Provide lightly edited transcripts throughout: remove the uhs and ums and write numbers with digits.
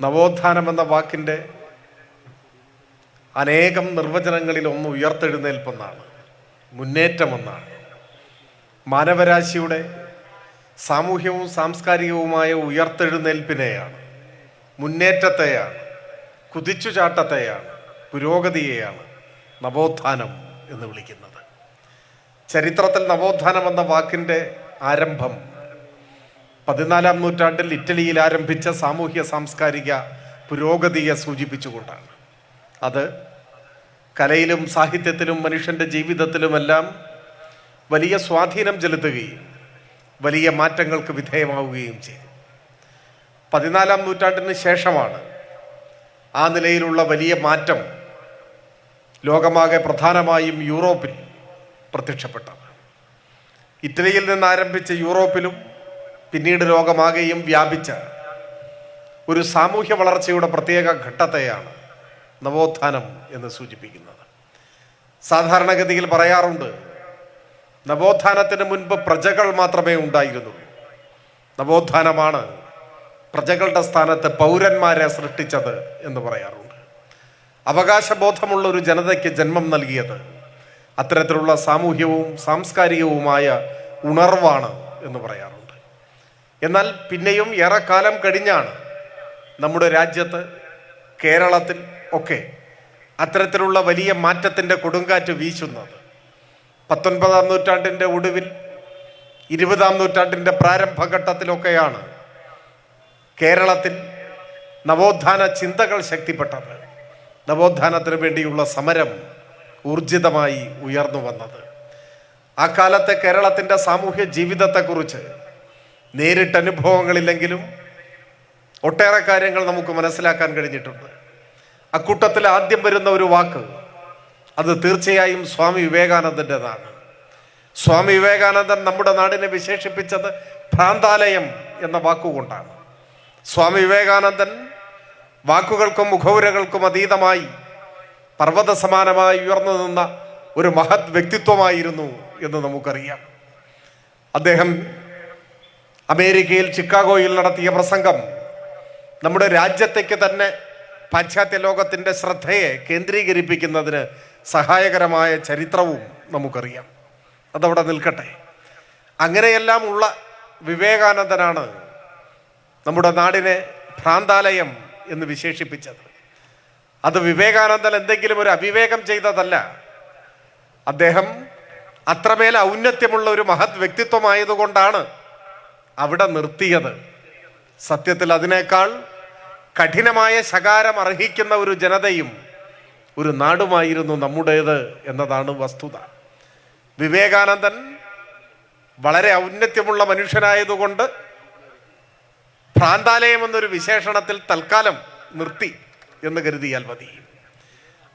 നവോത്ഥാനം എന്ന വാക്കിൻ്റെ അനേകം നിർവചനങ്ങളിൽ ഒന്ന് ഉയർത്തെഴുന്നേൽപ്പെന്നാണ്, മുന്നേറ്റമെന്നാണ്. മാനവരാശിയുടെ സാമൂഹ്യവും സാംസ്കാരികവുമായ ഉയർത്തെഴുന്നേൽപ്പിനെയാണ്, മുന്നേറ്റത്തെയാണ്, കുതിച്ചുചാട്ടത്തെയാണ്, പുരോഗതിയെയാണ് നവോത്ഥാനം എന്ന് വിളിക്കുന്നത്. ചരിത്രത്തിൽ നവോത്ഥാനം എന്ന വാക്കിൻ്റെ ആരംഭം 14-ാം നൂറ്റാണ്ടിൽ ഇറ്റലിയിൽ ആരംഭിച്ച സാമൂഹ്യ സാംസ്കാരിക പുരോഗതിയെ സൂചിപ്പിച്ചുകൊണ്ടാണ്. അത് കലയിലും സാഹിത്യത്തിലും മനുഷ്യൻ്റെ ജീവിതത്തിലുമെല്ലാം വലിയ സ്വാധീനം ചെലുത്തുകയും വലിയ മാറ്റങ്ങൾക്ക് വിധേയമാവുകയും ചെയ്തു. 14-ാം നൂറ്റാണ്ടിന് ശേഷമാണ് ആ നിലയിലുള്ള വലിയ മാറ്റം ലോകമാകെ പ്രധാനമായും യൂറോപ്പിൽ പ്രത്യക്ഷപ്പെട്ടത്. ഇറ്റലിയിൽ നിന്ന് ആരംഭിച്ച യൂറോപ്പിലും പിന്നീട് ലോകമാകെയും വ്യാപിച്ച ഒരു സാമൂഹ്യ വളർച്ചയുടെ പ്രത്യേക ഘട്ടത്തെയാണ് നവോത്ഥാനം എന്ന് സൂചിപ്പിക്കുന്നത്. സാധാരണഗതിയിൽ പറയാറുണ്ട്, നവോത്ഥാനത്തിന് മുൻപ് പ്രജകൾ മാത്രമേ ഉണ്ടായിരുന്നുള്ളൂ. നവോത്ഥാനമാണ് പ്രജകളുടെ സ്ഥാനത്ത് പൗരന്മാരെ സൃഷ്ടിച്ചത് എന്ന് പറയാറുണ്ട്. അവകാശബോധമുള്ള ഒരു ജനതയ്ക്ക് ജന്മം നൽകിയത് അത്തരത്തിലുള്ള സാമൂഹ്യവും സാംസ്കാരികവുമായ ഉണർവാണ് എന്ന് പറയാറുണ്ട്. എന്നാൽ പിന്നെയും ഏറെക്കാലം കഴിഞ്ഞാണ് നമ്മുടെ രാജ്യത്ത്, കേരളത്തിൽ ഒക്കെ അത്തരത്തിലുള്ള വലിയ മാറ്റത്തിൻ്റെ കൊടുങ്കാറ്റ് വീശുന്നത്. 19-ാം നൂറ്റാണ്ടിൻ്റെ ഒടുവിൽ 20-ാം നൂറ്റാണ്ടിൻ്റെ പ്രാരംഭഘട്ടത്തിലൊക്കെയാണ് കേരളത്തിൽ നവോത്ഥാന ചിന്തകൾ ശക്തിപ്പെട്ടത്. നവോത്ഥാനത്തിന് വേണ്ടിയുള്ള സമരം ഊർജിതമായി ഉയർന്നു വന്നത്. ആ കാലത്തെ കേരളത്തിൻ്റെ സാമൂഹ്യ ജീവിതത്തെക്കുറിച്ച് നേരിട്ട് അനുഭവങ്ങളില്ലെങ്കിലും ഒട്ടേറെ കാര്യങ്ങൾ നമുക്ക് മനസ്സിലാക്കാൻ കഴിഞ്ഞിട്ടുണ്ട്. അക്കൂട്ടത്തിൽ ആദ്യം വരുന്ന ഒരു വാക്ക്, അത് തീർച്ചയായും സ്വാമി വിവേകാനന്ദൻ്റെതാണ്. സ്വാമി വിവേകാനന്ദൻ നമ്മുടെ നാടിനെ വിശേഷിപ്പിച്ചത് ഭ്രാന്താലയം എന്ന വാക്കുകൊണ്ടാണ്. സ്വാമി വിവേകാനന്ദൻ വാക്കുകൾക്കും മുഖവുരകൾക്കും അതീതമായി പർവ്വത സമാനമായി ഉയർന്നു നിന്ന ഒരു മഹത് വ്യക്തിത്വമായിരുന്നു എന്ന് നമുക്കറിയാം. അദ്ദേഹം അമേരിക്കയിൽ ചിക്കാഗോയിൽ നടത്തിയ പ്രസംഗം നമ്മുടെ രാജ്യത്തേക്ക് തന്നെ പാശ്ചാത്യ ലോകത്തിൻ്റെ ശ്രദ്ധയെ കേന്ദ്രീകരിപ്പിക്കുന്നതിന് സഹായകരമായ ചരിത്രവും നമുക്കറിയാം. അതവിടെ നിൽക്കട്ടെ. അങ്ങനെയെല്ലാം ഉള്ള വിവേകാനന്ദനാണ് നമ്മുടെ നാടിനെ ഭ്രാന്താലയം എന്ന് വിശേഷിപ്പിച്ചത്. അത് വിവേകാനന്ദൻ എന്തെങ്കിലും ഒരു അവിവേകം ചെയ്തതല്ല. അദ്ദേഹം അത്രമേൽ ഔന്നത്യമുള്ള ഒരു മഹത് വ്യക്തിത്വമായതുകൊണ്ടാണ് അവിടെ നിർത്തിയത്. സത്യത്തിൽ അതിനേക്കാൾ കഠിനമായ ശകാരം അർഹിക്കുന്ന ഒരു ജനതയും ഒരു നാടുമായിരുന്നു നമ്മുടേത് എന്നതാണ് വസ്തുത. വിവേകാനന്ദൻ വളരെ ഔന്നത്യമുള്ള മനുഷ്യനായതുകൊണ്ട് ഭ്രാന്താലയം എന്നൊരു വിശേഷണത്തിൽ തൽക്കാലം നിർത്തി എന്ന് കരുതിയാൽ മതി.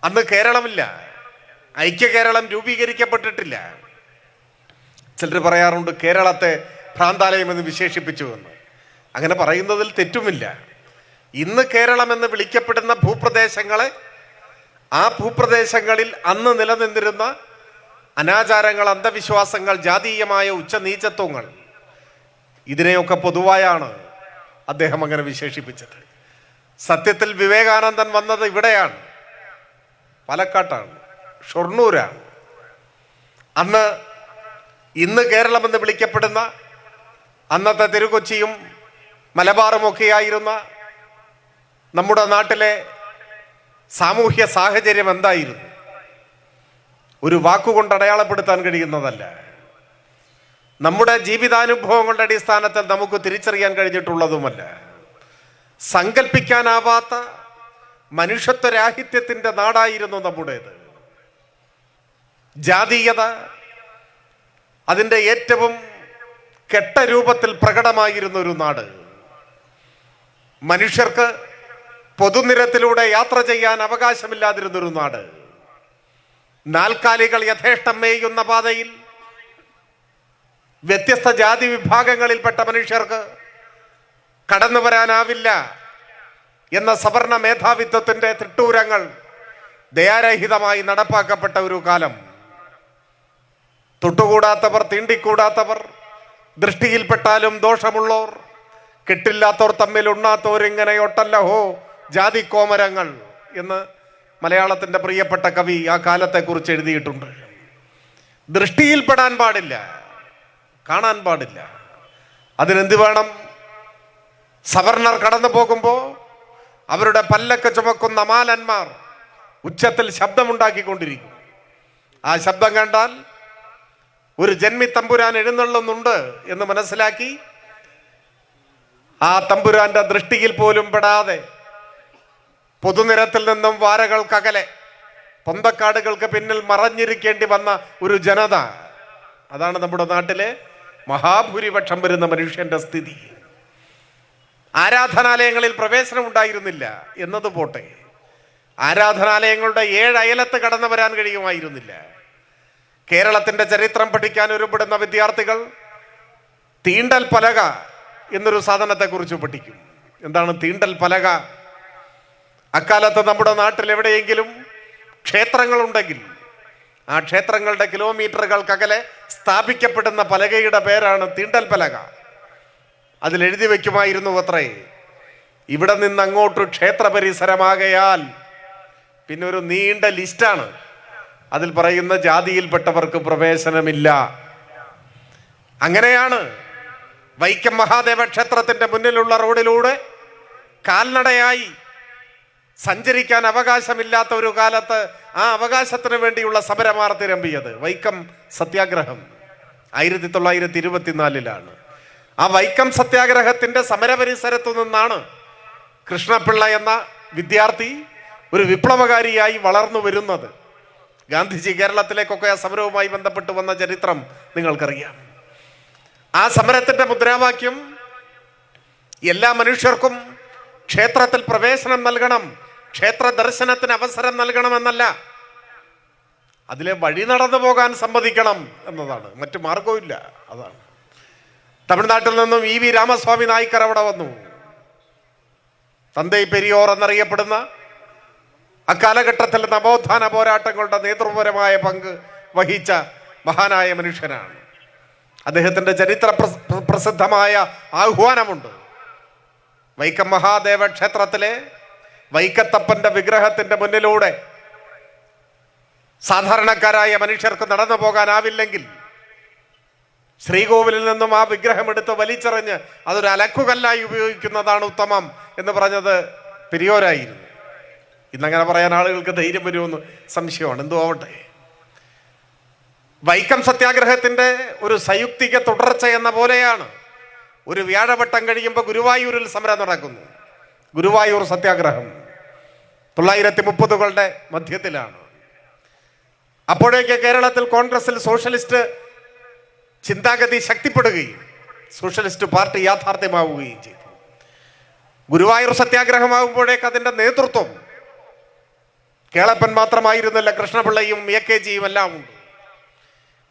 അന്ന് കേരളമില്ല, ഐക്യ കേരളം രൂപീകരിക്കപ്പെട്ടിട്ടില്ല. ചിലർ പറയാറുണ്ട് കേരളത്തെ ഭ്രാന്താലയം എന്ന് വിശേഷിപ്പിച്ചു എന്ന്. അങ്ങനെ പറയുന്നതിൽ തെറ്റുമില്ല. ഇന്ന് കേരളം എന്ന് വിളിക്കപ്പെടുന്ന ഭൂപ്രദേശങ്ങളെ, ആ ഭൂപ്രദേശങ്ങളിൽ അന്ന് നിലനിന്നിരുന്ന അനാചാരങ്ങൾ, അന്ധവിശ്വാസങ്ങൾ, ജാതീയമായ ഉച്ചനീചത്വങ്ങൾ, ഇതിനെയൊക്കെ പൊതുവായാണ് അദ്ദേഹം അങ്ങനെ വിശേഷിപ്പിച്ചത്. സത്യത്തിൽ വിവേകാനന്ദൻ വന്നത് ഇവിടെയാണ്, പാലക്കാട്ടാണ്, ഷൊർണൂരാണ്. അന്ന് ഇന്ന് കേരളം എന്ന് വിളിക്കപ്പെടുന്ന അന്നത്തെ തിരുക്കൊച്ചിയും മലബാറുമൊക്കെയായിരുന്ന നമ്മുടെ നാട്ടിലെ സാമൂഹ്യ സാഹചര്യം എന്തായിരുന്നു? ഒരു വാക്കുകൊണ്ട് അടയാളപ്പെടുത്താൻ കഴിയുന്നതല്ല. നമ്മുടെ ജീവിതാനുഭവങ്ങളുടെ അടിസ്ഥാനത്തിൽ നമുക്ക് തിരിച്ചറിയാൻ കഴിഞ്ഞിട്ടുള്ളതുമല്ല. സങ്കല്പിക്കാനാവാത്ത മനുഷ്യത്വരാഹിത്യത്തിൻ്റെ നാടായിരുന്നു നമ്മുടേത്. ജാതീയത അതിൻ്റെ ഏറ്റവും കെട്ട രൂപത്തിൽ പ്രകടമായിരുന്ന ഒരു നാട്. മനുഷ്യർക്ക് പൊതുനിരത്തിലൂടെ യാത്ര ചെയ്യാൻ അവകാശമില്ലാതിരുന്നൊരു നാട്. നാൽക്കാലികൾ യഥേഷ്ടം മേയുന്ന പാതയിൽ വ്യത്യസ്ത ജാതി വിഭാഗങ്ങളിൽപ്പെട്ട മനുഷ്യർക്ക് കടന്നു വരാനാവില്ല എന്ന സവർണ മേധാവിത്വത്തിൻ്റെ തിട്ടൂരങ്ങൾ ദയാരഹിതമായി നടപ്പാക്കപ്പെട്ട ഒരു കാലം. തൊട്ടുകൂടാത്തവർ, തീണ്ടിക്കൂടാത്തവർ, ദൃഷ്ടിയിൽപ്പെട്ടാലും ദോഷമുള്ളവർ, കെട്ടില്ലാത്തോർ തമ്മിൽ ഉണ്ണാത്തോരിങ്ങനെ ഒട്ടല്ലഹോ ജാതി കോമരങ്ങൾ എന്ന് മലയാളത്തിൻ്റെ പ്രിയപ്പെട്ട കവി ആ കാലത്തെക്കുറിച്ച് എഴുതിയിട്ടുണ്ട്. ദൃഷ്ടിയിൽപ്പെടാൻ പാടില്ല, കാണാൻ പാടില്ല. അതിനെന്ത് വേണം? സവർണർ കടന്നു പോകുമ്പോൾ അവരുടെ പല്ലക്ക് ചുമക്കുന്ന മാലന്മാർ ഉച്ചത്തിൽ ശബ്ദമുണ്ടാക്കിക്കൊണ്ടിരിക്കും. ആ ശബ്ദം കണ്ടാൽ ഒരു ജന്മി തമ്പുരാൻ എഴുന്നള്ളുന്നുണ്ട് എന്ന് മനസ്സിലാക്കി ആ തമ്പുരാന്റെ ദൃഷ്ടിയിൽ പോലും പെടാതെ പൊതുനിരത്തിൽ നിന്നും വാരകൾക്കകലെ പൊന്തക്കാടുകൾക്ക് പിന്നിൽ മറഞ്ഞിരിക്കേണ്ടി വന്ന ഒരു ജനത. അതാണ് നമ്മുടെ നാട്ടിലെ മഹാഭൂരിപക്ഷം വരുന്ന മനുഷ്യന്റെ സ്ഥിതി. ആരാധനാലയങ്ങളിൽ പ്രവേശനം ഉണ്ടായിരുന്നില്ല എന്നത് പോട്ടെ, ആരാധനാലയങ്ങളുടെ 7 അയലത്ത് കടന്നു വരാൻ കഴിയുമായിരുന്നില്ല. കേരളത്തിന്റെ ചരിത്രം പഠിക്കാൻ ഒരുപെടുന്ന വിദ്യാർത്ഥികൾ തീണ്ടൽ പലക എന്നൊരു സാധനത്തെക്കുറിച്ച് പഠിക്കും. എന്താണ് തീണ്ടൽ പലക? അക്കാലത്ത് നമ്മുടെ നാട്ടിൽ എവിടെയെങ്കിലും ക്ഷേത്രങ്ങളുണ്ടെങ്കിൽ ആ ക്ഷേത്രങ്ങളുടെ കിലോമീറ്ററുകൾക്കകലെ സ്ഥാപിക്കപ്പെടുന്ന പലകയുടെ പേരാണ് തീണ്ടൽ പലക. അതിലെഴുതി വയ്ക്കുമായിരുന്നു അത്രേ, ഇവിടെ നിന്ന് അങ്ങോട്ട് ക്ഷേത്ര പരിസരമാകയാൽ. പിന്നെ ഒരു നീണ്ട ലിസ്റ്റാണ്. അതിൽ പറയുന്ന ജാതിയിൽപ്പെട്ടവർക്ക് പ്രവേശനമില്ല. അങ്ങനെയാണ് വൈക്കം മഹാദേവ ക്ഷേത്രത്തിന്റെ മുന്നിലുള്ള റോഡിലൂടെ കാൽനടയായി സഞ്ചരിക്കാൻ അവകാശമില്ലാത്ത ഒരു കാലത്ത് ആ അവകാശത്തിന് വേണ്ടിയുള്ള സമരമാർത്തിരമ്പിയത് വൈക്കം സത്യാഗ്രഹം 1924 ആ വൈക്കം സത്യാഗ്രഹത്തിന്റെ സമരപരിസരത്തു നിന്നാണ് കൃഷ്ണപിള്ള എന്ന വിദ്യാർത്ഥി ഒരു വിപ്ലവകാരിയായി വളർന്നു വരുന്നത്. ഗാന്ധിജി കേരളത്തിലേക്കൊക്കെ ആ സമരവുമായി ബന്ധപ്പെട്ട് വന്ന ചരിത്രം നിങ്ങൾക്കറിയാം. ആ സമരത്തിന്റെ മുദ്രാവാക്യം എല്ലാ മനുഷ്യർക്കും ക്ഷേത്രത്തിൽ പ്രവേശനം നൽകണം, ക്ഷേത്ര ദർശനത്തിന് അവസരം നൽകണമെന്നല്ല, അതിലെ വഴി നടന്നു പോകാൻ സമ്മതിക്കണം എന്നതാണ്. മറ്റു മാർഗവുമില്ല. അതാണ്. തമിഴ്നാട്ടിൽ നിന്നും EV രാമസ്വാമി നായ്ക്കർ അവിടെ വന്നു. തന്തൈ പെരിയോർ എന്നറിയപ്പെടുന്ന അക്കാലഘട്ടത്തിൽ നവോത്ഥാന പോരാട്ടങ്ങളുടെ നേതൃപരമായ പങ്ക് വഹിച്ച മഹാനായ മനുഷ്യനാണ്. അദ്ദേഹത്തിൻ്റെ ചരിത്ര പ്രസിദ്ധമായ ആഹ്വാനമുണ്ട്. വൈക്കം മഹാദേവ ക്ഷേത്രത്തിലെ വൈക്കത്തപ്പന്റെ വിഗ്രഹത്തിന്റെ മുന്നിലൂടെ സാധാരണക്കാരായ മനുഷ്യർക്ക് നടന്നു പോകാനാവില്ലെങ്കിൽ ശ്രീകോവിലിൽ നിന്നും ആ വിഗ്രഹം എടുത്ത് വലിച്ചെറിഞ്ഞ് അതൊരു അലക്കുകല്ലായി ഉപയോഗിക്കുന്നതാണ് ഉത്തമം എന്ന് പറഞ്ഞത് പെരിയോരായിരുന്നു. ഇന്നങ്ങനെ പറയാൻ ആളുകൾക്ക് ധൈര്യം വരുമെന്ന് സംശയമാണ്. എന്തോ ആവട്ടെ, വൈക്കം സത്യാഗ്രഹത്തിന്റെ ഒരു സയുക്തിക തുടർച്ച എന്ന പോലെയാണ് ഒരു വ്യാഴവട്ടം കഴിയുമ്പോൾ ഗുരുവായൂരിൽ സമരം നടക്കുന്നു. ഗുരുവായൂർ സത്യാഗ്രഹം 1930കളുടെ മധ്യത്തിലാണ്. അപ്പോഴേക്ക് കേരളത്തിൽ കോൺഗ്രസിൽ സോഷ്യലിസ്റ്റ് ചിന്താഗതി ശക്തിപ്പെടുകയും സോഷ്യലിസ്റ്റ് പാർട്ടി യാഥാർത്ഥ്യമാവുകയും ചെയ്തു. ഗുരുവായൂർ സത്യാഗ്രഹമാകുമ്പോഴേക്ക് അതിൻ്റെ നേതൃത്വം കേളപ്പൻ മാത്രമായിരുന്നില്ല, കൃഷ്ണപിള്ളയും AKGയും എല്ലാം ഉണ്ട്.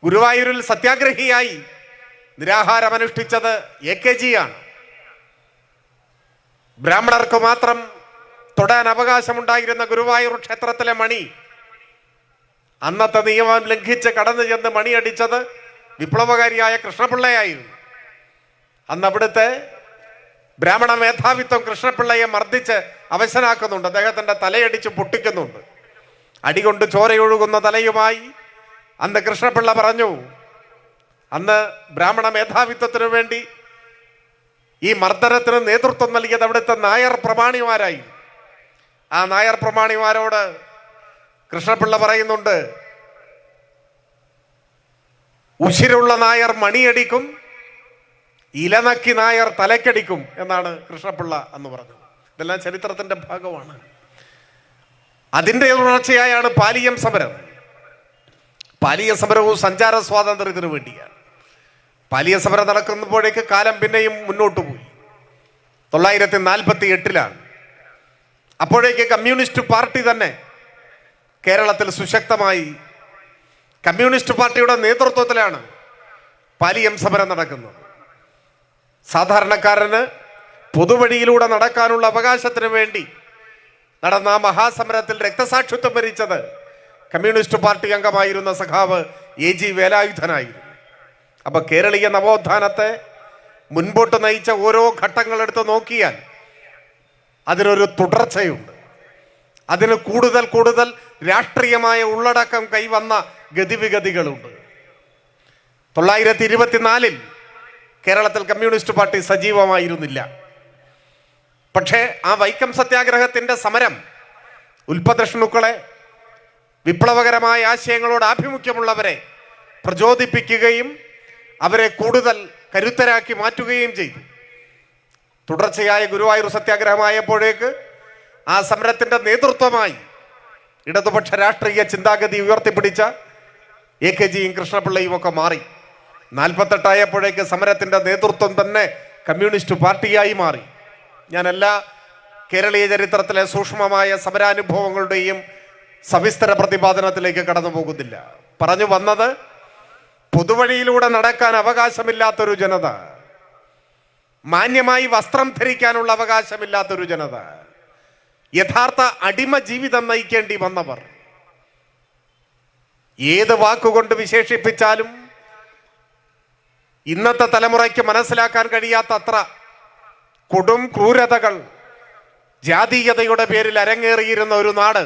ഗുരുവായൂരിൽ സത്യാഗ്രഹിയായി നിരാഹാരമനുഷ്ഠിച്ചത് AKG ആണ്. ബ്രാഹ്മണർക്ക് മാത്രം തൊടാൻ അവകാശമുണ്ടായിരുന്ന ഗുരുവായൂർ ക്ഷേത്രത്തിലെ മണി അന്നത്തെ നിയമം ലംഘിച്ച് കടന്നു ചെന്ന് മണിയടിച്ചത് വിപ്ലവകാരിയായ കൃഷ്ണപിള്ളയായിരുന്നു. അന്ന് അവിടുത്തെ ബ്രാഹ്മണ മേധാവിത്വം കൃഷ്ണപിള്ളയെ മർദ്ദിച്ച് അവശനാക്കുന്നുണ്ട്. അദ്ദേഹത്തിൻ്റെ തലയടിച്ച് പൊട്ടിക്കുന്നുണ്ട്. അടികൊണ്ട് ചോരയൊഴുകുന്ന തലയുമായി അന്ന് കൃഷ്ണപിള്ള പറഞ്ഞു, അന്ന് ബ്രാഹ്മണ മേധാവിത്വത്തിനു വേണ്ടി ഈ മർദ്ദനത്തിന് നേതൃത്വം നൽകിയത് അവിടുത്തെ നായർ പ്രമാണിമാരായി. ആ നായർ പ്രമാണിമാരോട് കൃഷ്ണപിള്ള പറയുന്നുണ്ട്, ഉശിരുള്ള നായർ മണിയടിക്കും, ഇലനക്കി നായർ തലക്കടിക്കും എന്നാണ് കൃഷ്ണപിള്ള എന്ന് പറഞ്ഞത്. ഇതെല്ലാം ചരിത്രത്തിന്റെ ഭാഗമാണ്. അതിൻ്റെ തുടർച്ചയായാണ് പാലിയം സമരം. പാലിയ സമരവും സഞ്ചാര സ്വാതന്ത്ര്യത്തിനു വേണ്ടിയാണ്. പാലിയ സമരം നടക്കുമ്പോഴേക്ക് കാലം പിന്നെയും മുന്നോട്ട് പോയി. 1948 അപ്പോഴേക്ക് കമ്മ്യൂണിസ്റ്റ് പാർട്ടി തന്നെ കേരളത്തിൽ സുശക്തമായി. കമ്മ്യൂണിസ്റ്റ് പാർട്ടിയുടെ നേതൃത്വത്തിലാണ് പാലിയം സമരം നടക്കുന്നത്. സാധാരണക്കാരന് പൊതുവഴിയിലൂടെ നടക്കാനുള്ള അവകാശത്തിന് വേണ്ടി നടന്ന ആ മഹാസമരത്തിൽ രക്തസാക്ഷിത്വം വരിച്ചത് കമ്മ്യൂണിസ്റ്റ് പാർട്ടി അംഗമായിരുന്ന സഖാവ് AG വേലായുധനായിരുന്നു. അപ്പൊ കേരളീയ നവോത്ഥാനത്തെ മുൻപോട്ട് നയിച്ച ഓരോ ഘട്ടങ്ങളെടുത്ത് നോക്കിയാൽ അതിനൊരു തുടർച്ചയുണ്ട്. അതിന് കൂടുതൽ കൂടുതൽ രാഷ്ട്രീയമായ ഉള്ളടക്കം കൈവന്ന ഗതിവിഗതികളുണ്ട്. 1924 കേരളത്തിൽ കമ്മ്യൂണിസ്റ്റ് പാർട്ടി സജീവമായിരുന്നില്ല. പക്ഷേ ആ വൈക്കം സത്യാഗ്രഹത്തിൻ്റെ സമരം ഉൽപ്പതിഷ്ണുക്കളെ, വിപ്ലവകരമായ ആശയങ്ങളോട് ആഭിമുഖ്യമുള്ളവരെ പ്രചോദിപ്പിക്കുകയും അവരെ കൂടുതൽ കരുത്തരാക്കി മാറ്റുകയും ചെയ്തു. തുടർച്ചയായ ഗുരുവായൂർ സത്യാഗ്രഹമായപ്പോഴേക്ക് ആ സമരത്തിൻ്റെ നേതൃത്വമായി ഇടതുപക്ഷ രാഷ്ട്രീയ ചിന്താഗതി ഉയർത്തിപ്പിടിച്ച AKG യും കൃഷ്ണപിള്ളയും ഒക്കെ മാറി. 48 സമരത്തിൻ്റെ നേതൃത്വം തന്നെ കമ്മ്യൂണിസ്റ്റ് പാർട്ടിയായി മാറി. ഞാൻ എല്ലാ കേരളീയ ചരിത്രത്തിലെ സൂക്ഷ്മമായ സമരാനുഭവങ്ങളുടെയും സവിസ്തര പ്രതിപാദനത്തിലേക്ക് കടന്നു പോകുന്നില്ല. പറഞ്ഞു വന്നത്, പൊതുവഴിയിലൂടെ നടക്കാൻ അവകാശമില്ലാത്തൊരു ജനത, മാന്യമായി വസ്ത്രം ധരിക്കാനുള്ള അവകാശമില്ലാത്തൊരു ജനത, യഥാർത്ഥ അടിമ ജീവിതം നയിക്കേണ്ടി വന്നവർ, ഏത് വാക്കുകൊണ്ട് വിശേഷിപ്പിച്ചാലും ഇന്നത്തെ തലമുറയ്ക്ക് മനസ്സിലാക്കാൻ കഴിയാത്തത്ര കൊടും ക്രൂരതകൾ ജാതീയതയുടെ പേരിൽ അരങ്ങേറിയിരുന്ന ഒരു നാട്,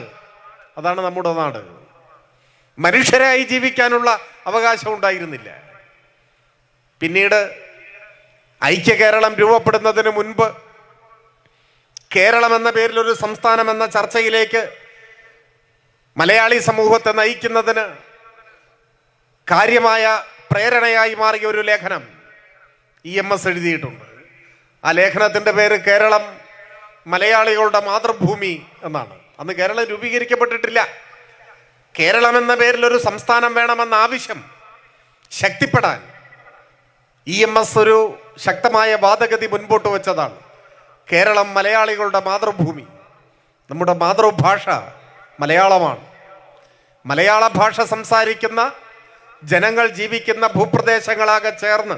അതാണ് നമ്മുടെ നാട്. മനുഷ്യരായി ജീവിക്കാനുള്ള അവകാശം ഉണ്ടായിരുന്നില്ല. പിന്നീട് ഐക്യ കേരളം രൂപപ്പെടുന്നതിന് മുൻപ് കേരളം എന്ന പേരിൽ ഒരു സംസ്ഥാനം എന്ന ചർച്ചയിലേക്ക് മലയാളി സമൂഹത്തെ നയിക്കുന്നതിന് കാര്യമായ പ്രേരണയായി മാറിയ ഒരു ലേഖനം EMS എഴുതിയിട്ടുണ്ട്. ആ ലേഖനത്തിൻ്റെ പേര് കേരളം മലയാളികളുടെ മാതൃഭൂമി എന്നാണ്. അന്ന് കേരളം രൂപീകരിക്കപ്പെട്ടിട്ടില്ല. കേരളം എന്ന പേരിൽ ഒരു സംസ്ഥാനം വേണമെന്ന ആവശ്യം ശക്തിപ്പെടാൻ EMS ഒരു ശക്തമായ വാദഗതി മുൻപോട്ട് വെച്ചതാണ്. കേരളം മലയാളികളുടെ മാതൃഭൂമി. നമ്മുടെ മാതൃഭാഷ മലയാളമാണ്. മലയാള ഭാഷ സംസാരിക്കുന്ന ജനങ്ങൾ ജീവിക്കുന്ന ഭൂപ്രദേശങ്ങളാകെ ചേർന്ന്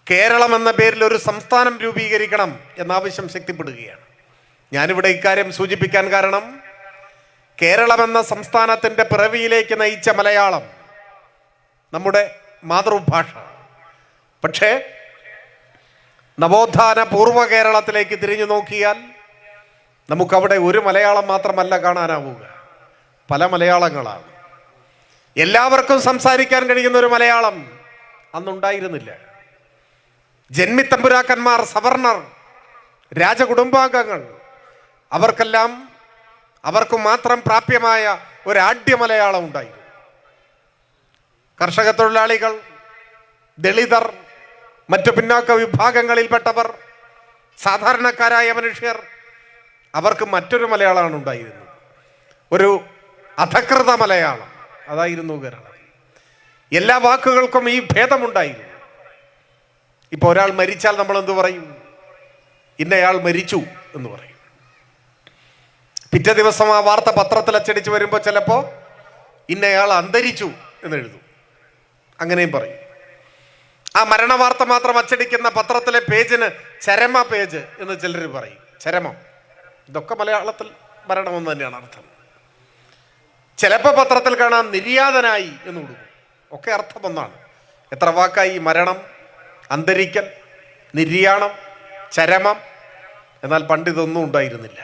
കേരളം എന്ന പേരിൽ ഒരു സംസ്ഥാനം രൂപീകരിക്കണം എന്ന ആവശ്യം ശക്തിപ്പെടുകയാണ്. ഞാനിവിടെ ഇക്കാര്യം സൂചിപ്പിക്കാൻ കാരണം, കേരളം എന്ന സംസ്ഥാനത്തിൻ്റെ പിറവിയിലേക്ക് നയിച്ച മലയാളം നമ്മുടെ മാതൃഭാഷ. പക്ഷേ നവോത്ഥാന പൂർവ്വ കേരളത്തിലേക്ക് തിരിഞ്ഞു നോക്കിയാൽ നമുക്കവിടെ ഒരു മലയാളം മാത്രമല്ല കാണാനാവുക, പല മലയാളങ്ങളാണ്. എല്ലാവർക്കും സംസാരിക്കാൻ കഴിയുന്ന ഒരു മലയാളം അന്നുണ്ടായിരുന്നില്ല. ജന്മിത്തമ്പുരാക്കന്മാർ, സവർണർ, രാജകുടുംബാംഗങ്ങൾ, അവർക്കെല്ലാം അവർക്ക് മാത്രം പ്രാപ്യമായ ഒരാഢ്യ മലയാളം ഉണ്ടായിരുന്നു. കർഷക തൊഴിലാളികൾ, ദളിതർ, മറ്റു പിന്നാക്ക വിഭാഗങ്ങളിൽപ്പെട്ടവർ, സാധാരണക്കാരായ മനുഷ്യർ, അവർക്ക് മറ്റൊരു മലയാളമാണ് ഉണ്ടായിരുന്നത്, ഒരു അധകൃത മലയാളം. അതായിരുന്നു കേരളം. എല്ലാ വാക്കുകൾക്കും ഈ ഭേദമുണ്ടായിരുന്നു. ഇപ്പോൾ ഒരാൾ മരിച്ചാൽ നമ്മൾ എന്തു പറയും? ഇന്നയാൾ മരിച്ചു എന്ന് പറയും. പിറ്റേ ദിവസം ആ വാർത്ത പത്രത്തിൽ അച്ചടിച്ച് വരുമ്പോൾ ചിലപ്പോൾ ഇന്നയാൾ അന്തരിച്ചു എന്ന് എഴുതും, അങ്ങനെയും പറയും. ആ മരണ വാർത്ത മാത്രം അച്ചടിക്കുന്ന പത്രത്തിലെ പേജിന് ചരമ പേജ് എന്ന് ചിലർ പറയും. ചരമം, ഇതൊക്കെ മലയാളത്തിൽ മരണമെന്ന് തന്നെയാണ് അർത്ഥം. ചിലപ്പോൾ പത്രത്തിൽ കാണാം നിര്യാതനായി എന്ന് കൊടുക്കും, ഒക്കെ അർത്ഥം ഒന്നാണ്. എത്ര വാക്കായി? മരണം, അന്തരിക്കൽ, നിര്യാണം, ചരമം. എന്നാൽ പണ്ട് ഇതൊന്നും ഉണ്ടായിരുന്നില്ല.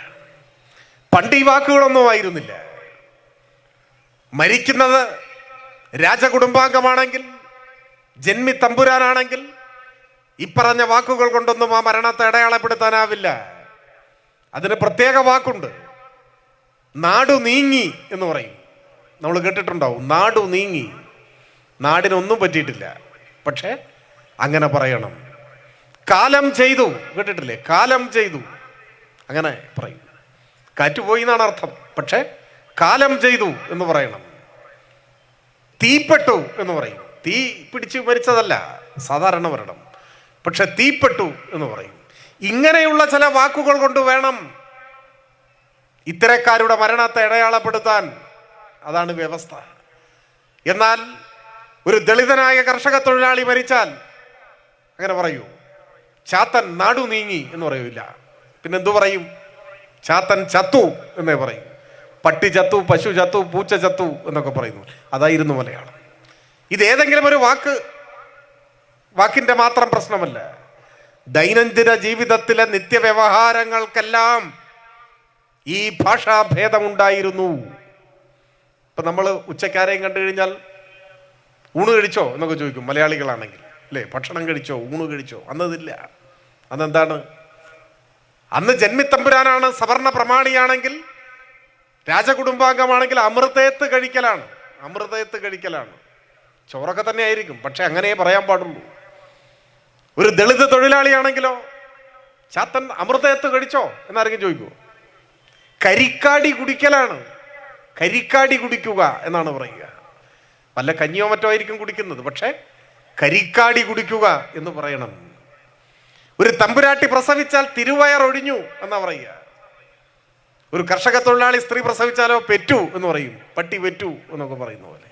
പണ്ട് ഈ വാക്കുകളൊന്നും ആയിരുന്നില്ല. മരിക്കുന്നത് രാജകുടുംബാംഗമാണെങ്കിൽ, ജന്മി തമ്പുരാനാണെങ്കിൽ ഇപ്പറഞ്ഞ വാക്കുകൾ കൊണ്ടൊന്നും ആ മരണത്തെ അടയാളപ്പെടുത്താനാവില്ല. അതിന് പ്രത്യേക വാക്കുണ്ട്. നാടു നീങ്ങി എന്ന് പറയും. നമ്മൾ കേട്ടിട്ടുണ്ടാവും, നാടു നീങ്ങി. നാടിനൊന്നും പറ്റിയിട്ടില്ല, പക്ഷെ അങ്ങനെ പറയണം. കാലം ചെയ്തു, കേട്ടിട്ടില്ലേ? കാലം ചെയ്തു, അങ്ങനെ പറയും. കാറ്റുപോയി എന്നാണ് അർത്ഥം, പക്ഷെ കാലം ചെയ്തു എന്ന് പറയണം. തീപ്പെട്ടു എന്ന് പറയും. തീ പിടിച്ച് മരിച്ചതല്ല സാധാരണ മരണം, പക്ഷെ തീപ്പെട്ടു എന്ന് പറയും. ഇങ്ങനെയുള്ള ചില വാക്കുകൾ കൊണ്ട് വേണം ഇത്തരക്കാരുടെ മരണത്തെ അടയാളപ്പെടുത്താൻ. അതാണ് വ്യവസ്ഥ. എന്നാൽ ഒരു ദളിതനായ കർഷക തൊഴിലാളി മരിച്ചാൽ അങ്ങനെ പറയൂ? ചാത്തൻ നാടു നീങ്ങി എന്ന് പറയൂല. പിന്നെന്തു പറയും? ചാത്തൻ ചത്തു എന്നേ പറയും. പട്ടി ചത്തു, പശു ചത്തു, പൂച്ച ചത്തു എന്നൊക്കെ പറയുന്നു. അതായിരുന്നു മലയാളം. ഇതേതെങ്കിലും ഒരു വാക്ക് വാക്കിന്റെ മാത്രം പ്രശ്നമല്ല, ദൈനംദിന ജീവിതത്തിലെ നിത്യവ്യവഹാരങ്ങൾക്കെല്ലാം ഈ ഭാഷാഭേദമുണ്ടായിരുന്നു. ഇപ്പൊ നമ്മൾ ഉച്ചക്കാരെയും കണ്ടു കഴിഞ്ഞാൽ ഊണ് കഴിച്ചോ എന്നൊക്കെ ചോദിക്കും മലയാളികളാണെങ്കിൽ, അല്ലേ? ഭക്ഷണം കഴിച്ചോ, ഊണ് കഴിച്ചോ? അന്നതില്ല. അന്നെന്താണ്? അന്ന് ജന്മിത്തമ്പുരാനാണ് സവർണ പ്രമാണിയാണെങ്കിൽ, രാജകുടുംബാംഗമാണെങ്കിൽ അമൃതേത്ത് കഴിക്കലാണ്. അമൃതേത്ത് കഴിക്കലാണ്. ചോറൊക്കെ തന്നെ ആയിരിക്കും, പക്ഷെ അങ്ങനെ പറയാൻ പാടുള്ളൂ. ഒരു ദളിത് തൊഴിലാളിയാണെങ്കിലോ, ചാത്തൻ അമൃതേത്ത് കഴിച്ചോ എന്നാരെങ്കിലും ചോദിക്കുമോ? കരിക്കാടി കുടിക്കലാണ്. കരിക്കാടി കുടിക്കുക എന്നാണ് പറയുക. വല്ല കഞ്ഞിയോ മറ്റോ ആയിരിക്കും കുടിക്കുന്നത്, പക്ഷെ കരിക്കാടി കുടിക്കുക എന്ന് പറയണം. ഒരു തമ്പുരാട്ടി പ്രസവിച്ചാൽ തിരുവയറൊഴിഞ്ഞു എന്നാ പറയുക. ഒരു കർഷക തൊഴിലാളി സ്ത്രീ പ്രസവിച്ചാലോ പെറ്റു എന്ന് പറയും, പട്ടി പെറ്റു എന്നൊക്കെ പറയുന്ന പോലെ.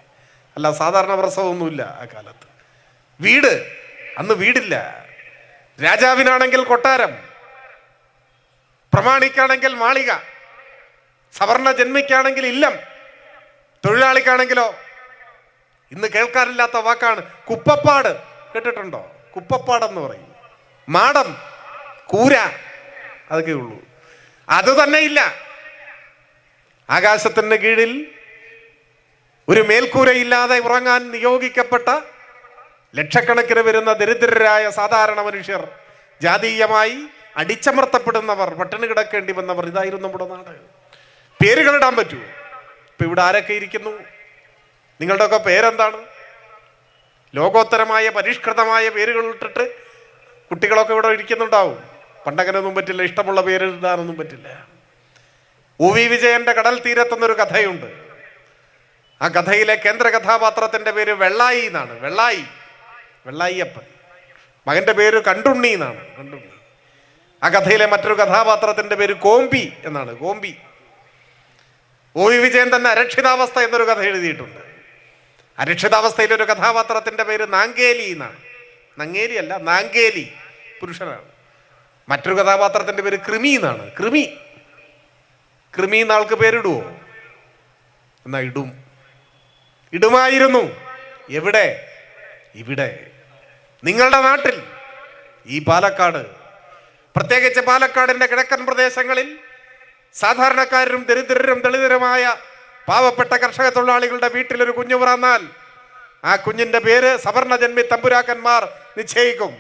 അല്ല, സാധാരണ പ്രസവമൊന്നുമില്ല ആ കാലത്ത്. വീട്, അന്ന് വീടില്ല. രാജാവിനാണെങ്കിൽ കൊട്ടാരം, പ്രമാണിക്കാണെങ്കിൽ മാളിക, സവർണ ജന്മിക്കാണെങ്കിൽ ഇല്ലം, തൊഴിലാളിക്കാണെങ്കിലോ ഇന്ന് കേൾക്കാറില്ലാത്ത വാക്കാണ് കുപ്പപ്പാട്. കേട്ടിട്ടുണ്ടോ? കുപ്പപ്പാടെന്ന് പറയും. മാടം, കൂര, അതൊക്കെ ഉള്ളൂ. അത് തന്നെ ഇല്ല. ആകാശത്തിന് കീഴിൽ ഒരു മേൽക്കൂരയില്ലാതെ ഉറങ്ങാൻ നിയോഗിക്കപ്പെട്ട ലക്ഷക്കണക്കിന് വരുന്ന ദരിദ്രരായ സാധാരണ മനുഷ്യർ, ജാതീയമായി അടിച്ചമർത്തപ്പെടുന്നവർ, പട്ടിണി കിടക്കേണ്ടി വന്നവർ, ഇതായിരുന്നു നമ്മുടെ നാട്. പേരുകളിടാൻ പറ്റൂ. ഇപ്പൊ ഇവിടെ ആരൊക്കെ ഇരിക്കുന്നു? നിങ്ങളുടെയൊക്കെ പേരെന്താണ്? ലോകോത്തരമായ പരിഷ്കൃതമായ പേരുകൾ ഇട്ടിട്ട് കുട്ടികളൊക്കെ ഇവിടെ ഇരിക്കുന്നുണ്ടാവും. പണ്ടങ്ങനൊന്നും പറ്റില്ല, ഇഷ്ടമുള്ള പേര് എഴുതാനൊന്നും പറ്റില്ല. OV വിജയന്റെ കടൽ തീരത്തെന്നൊരു കഥയുണ്ട്. ആ കഥയിലെ കേന്ദ്ര കഥാപാത്രത്തിന്റെ പേര് വെള്ളായി എന്നാണ്. വെള്ളായിയപ്പൻ. മകന്റെ പേര് കണ്ടുണ്ണി എന്നാണ്. കണ്ടുണ്ണി. ആ കഥയിലെ മറ്റൊരു കഥാപാത്രത്തിന്റെ പേര് കോമ്പി എന്നാണ്. കോമ്പി. OV വിജയൻ തന്നെ അരക്ഷിതാവസ്ഥ എന്നൊരു കഥ എഴുതിയിട്ടുണ്ട്. അരക്ഷിതാവസ്ഥയിലെ ഒരു കഥാപാത്രത്തിന്റെ പേര് നാങ്കേലി എന്നാണ്. നങ്ങേലി അല്ല, നാങ്കേലി, പുരുഷനാണ്. മറ്റൊരു കഥാപാത്രത്തിന്റെ പേര് കൃമി എന്നാണ്. കൃമി എന്നാൾക്ക് പേരിടുവോ? എന്നാ ഇടുമായിരുന്നു. എവിടെ? ഇവിടെ, നിങ്ങളുടെ നാട്ടിൽ, ഈ പാലക്കാട്, പ്രത്യേകിച്ച് പാലക്കാടിന്റെ കിഴക്കൻ പ്രദേശങ്ങളിൽ സാധാരണക്കാരും ദരിദ്രരും ദളിതരുമായ പാവപ്പെട്ട കർഷക തൊഴിലാളികളുടെ വീട്ടിലൊരു കുഞ്ഞു പിറന്നാൽ ആ കുഞ്ഞിന്റെ പേര് സവർണ ജന്മി തമ്പുരാക്കന്മാർ നിശ്ചയിക്കും.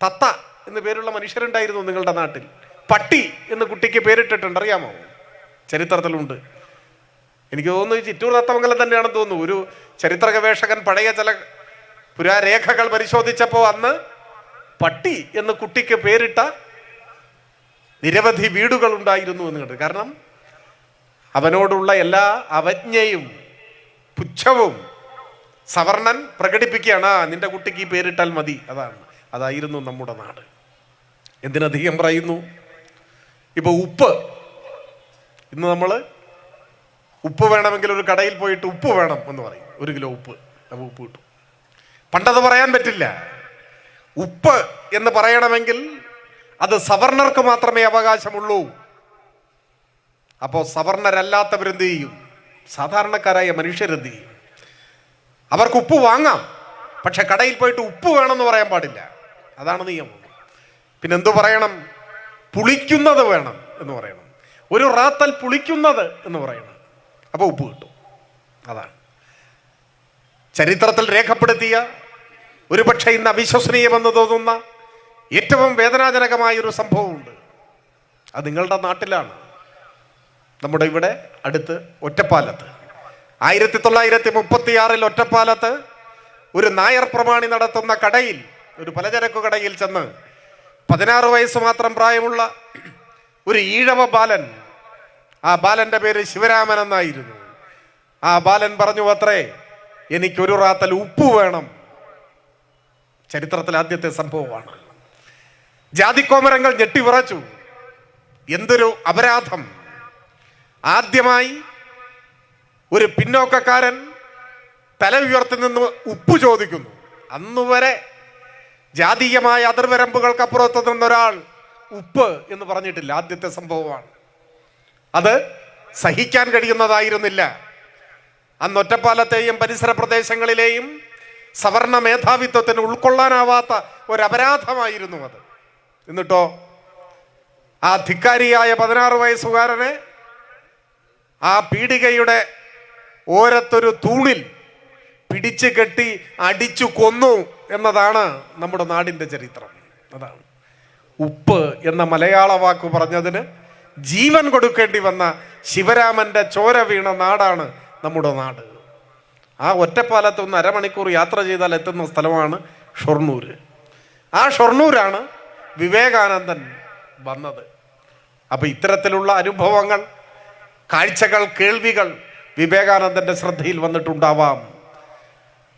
തത്ത എന്ന് പേരുള്ള മനുഷ്യരുണ്ടായിരുന്നു നിങ്ങളുടെ നാട്ടിൽ. പട്ടി എന്ന് കുട്ടിക്ക് പേരിട്ടിട്ടുണ്ട്, അറിയാമോ? ചരിത്രത്തിലുണ്ട്. എനിക്ക് തോന്നുന്നു ചിറ്റൂർ തത്തമംഗലം തന്നെയാണെന്ന് തോന്നുന്നു. ഒരു ചരിത്ര ഗവേഷകൻ പഴയ ചില പുരാരേഖകൾ പരിശോധിച്ചപ്പോൾ അന്ന് പട്ടി എന്ന് കുട്ടിക്ക് പേരിട്ട നിരവധി വീടുകൾ ഉണ്ടായിരുന്നു എന്ന് കണ്ടു. കാരണം അവനോടുള്ള എല്ലാ അവജ്ഞയും പുച്ഛവും സവർണൻ പ്രകടിപ്പിക്കുകയാണ്. നിന്റെ കുട്ടിക്ക് ഈ പേരിട്ടാൽ മതി. അതായിരുന്നു നമ്മുടെ നാട്. എന്തിനധികം പറയുന്നു? ഇപ്പൊ ഉപ്പ്, ഇന്ന് നമ്മൾ ഉപ്പ് വേണമെങ്കിൽ ഒരു കടയിൽ പോയിട്ട് ഉപ്പ് വേണം എന്ന് പറയും. 1 കിലോ ഉപ്പ്, അപ്പോൾ ഉപ്പ് കിട്ടും. പണ്ടത് പറയാൻ പറ്റില്ല. ഉപ്പ് എന്ന് പറയണമെങ്കിൽ അത് സവർണർക്ക് മാത്രമേ അവകാശമുള്ളൂ. അപ്പോൾ സവർണരല്ലാത്തവരെന്ത് ചെയ്യും? സാധാരണക്കാരായ മനുഷ്യരെന്ത് ചെയ്യും? അവർക്ക് ഉപ്പ് വാങ്ങാം, പക്ഷെ കടയിൽ പോയിട്ട് ഉപ്പ് വേണമെന്ന് പറയാൻ പാടില്ല. അതാണ് നിയമം. പിന്നെന്തു പറയണം? പുളിക്കുന്നത് വേണം എന്ന് പറയണം. ഒരു റാത്തൽ പുളിക്കുന്നത് എന്ന് പറയണം. അപ്പോൾ ഉപ്പ് കിട്ടും. അതാണ് ചരിത്രത്തിൽ രേഖപ്പെടുത്തിയ, ഒരുപക്ഷെ ഇന്ന് അവിശ്വസനീയമെന്ന് തോന്നുന്ന ഏറ്റവും വേദനാജനകമായൊരു സംഭവമുണ്ട്. അത് നിങ്ങളുടെ നാട്ടിലാണ്. നമ്മുടെ ഇവിടെ അടുത്ത് ഒറ്റപ്പാലത്ത് 1936 ഒറ്റപ്പാലത്ത് ഒരു നായർ പ്രമാണി നടത്തുന്ന കടയിൽ, ഒരു പലചരക്ക് കടയിൽ ചെന്ന് 16 വയസ്സ് മാത്രം പ്രായമുള്ള ഒരു ഈഴവ ബാലൻ, ആ ബാലന്റെ പേര് ശിവരാമൻ എന്നായിരുന്നു. ആ ബാലൻ പറഞ്ഞു അത്രേ, എനിക്കൊരു റാത്തൽ ഉപ്പ് വേണം. ചരിത്രത്തിലെ ആദ്യത്തെ സംഭവമാണ്. ജാതിക്കോമരങ്ങൾ ഞെട്ടിവിറച്ചു. എന്തൊരു അപരാധം! ആദ്യമായി ഒരു പിന്നോക്കക്കാരൻ തല ഉയർത്തി നിന്ന് ഉപ്പ് ചോദിക്കുന്നു. അന്നുവരെ ജാതീയമായ അതിർവരമ്പുകൾക്കപ്പുറത്ത് നിന്നൊരാൾ ഉപ്പ് എന്ന് പറഞ്ഞിട്ടില്ല. ആദ്യത്തെ സംഭവമാണ്. അത് സഹിക്കാൻ കഴിയുന്നതായിരുന്നില്ല. അന്ന് ഒറ്റപ്പാലത്തെയും പരിസര പ്രദേശങ്ങളിലെയും സവർണ മേധാവിത്വത്തിന് ഉൾക്കൊള്ളാനാവാത്ത ഒരു അപരാധമായിരുന്നു അത്. എന്നിട്ടോ ആ ധിക്കാരിയായ 16 വയസ്സുകാരനെ ആ പീഡികയുടെ ഓരത്തൊരു തൂണിൽ പിടിച്ചു കെട്ടി അടിച്ചു കൊന്നു എന്നതാണ് നമ്മുടെ നാടിൻ്റെ ചരിത്രം. അതാണ് ഉപ്പ് എന്ന മലയാള വാക്ക് പറഞ്ഞതിന് ജീവൻ കൊടുക്കേണ്ടി വന്ന ശിവരാമന്റെ ചോര വീണ നാടാണ് നമ്മുടെ നാട്. ആ ഒറ്റപ്പാലത്ത് ഒന്ന് അരമണിക്കൂർ യാത്ര ചെയ്താൽ എത്തുന്ന സ്ഥലമാണ് ഷൊർണൂർ. ആ ഷൊർണൂരാണ് വിവേകാനന്ദൻ വന്നത്. അപ്പൊ ഇത്തരത്തിലുള്ള അനുഭവങ്ങൾ, കാഴ്ചകൾ, കേൾവികൾ വിവേകാനന്ദന്റെ ശ്രദ്ധയിൽ വന്നിട്ടുണ്ടാവാം.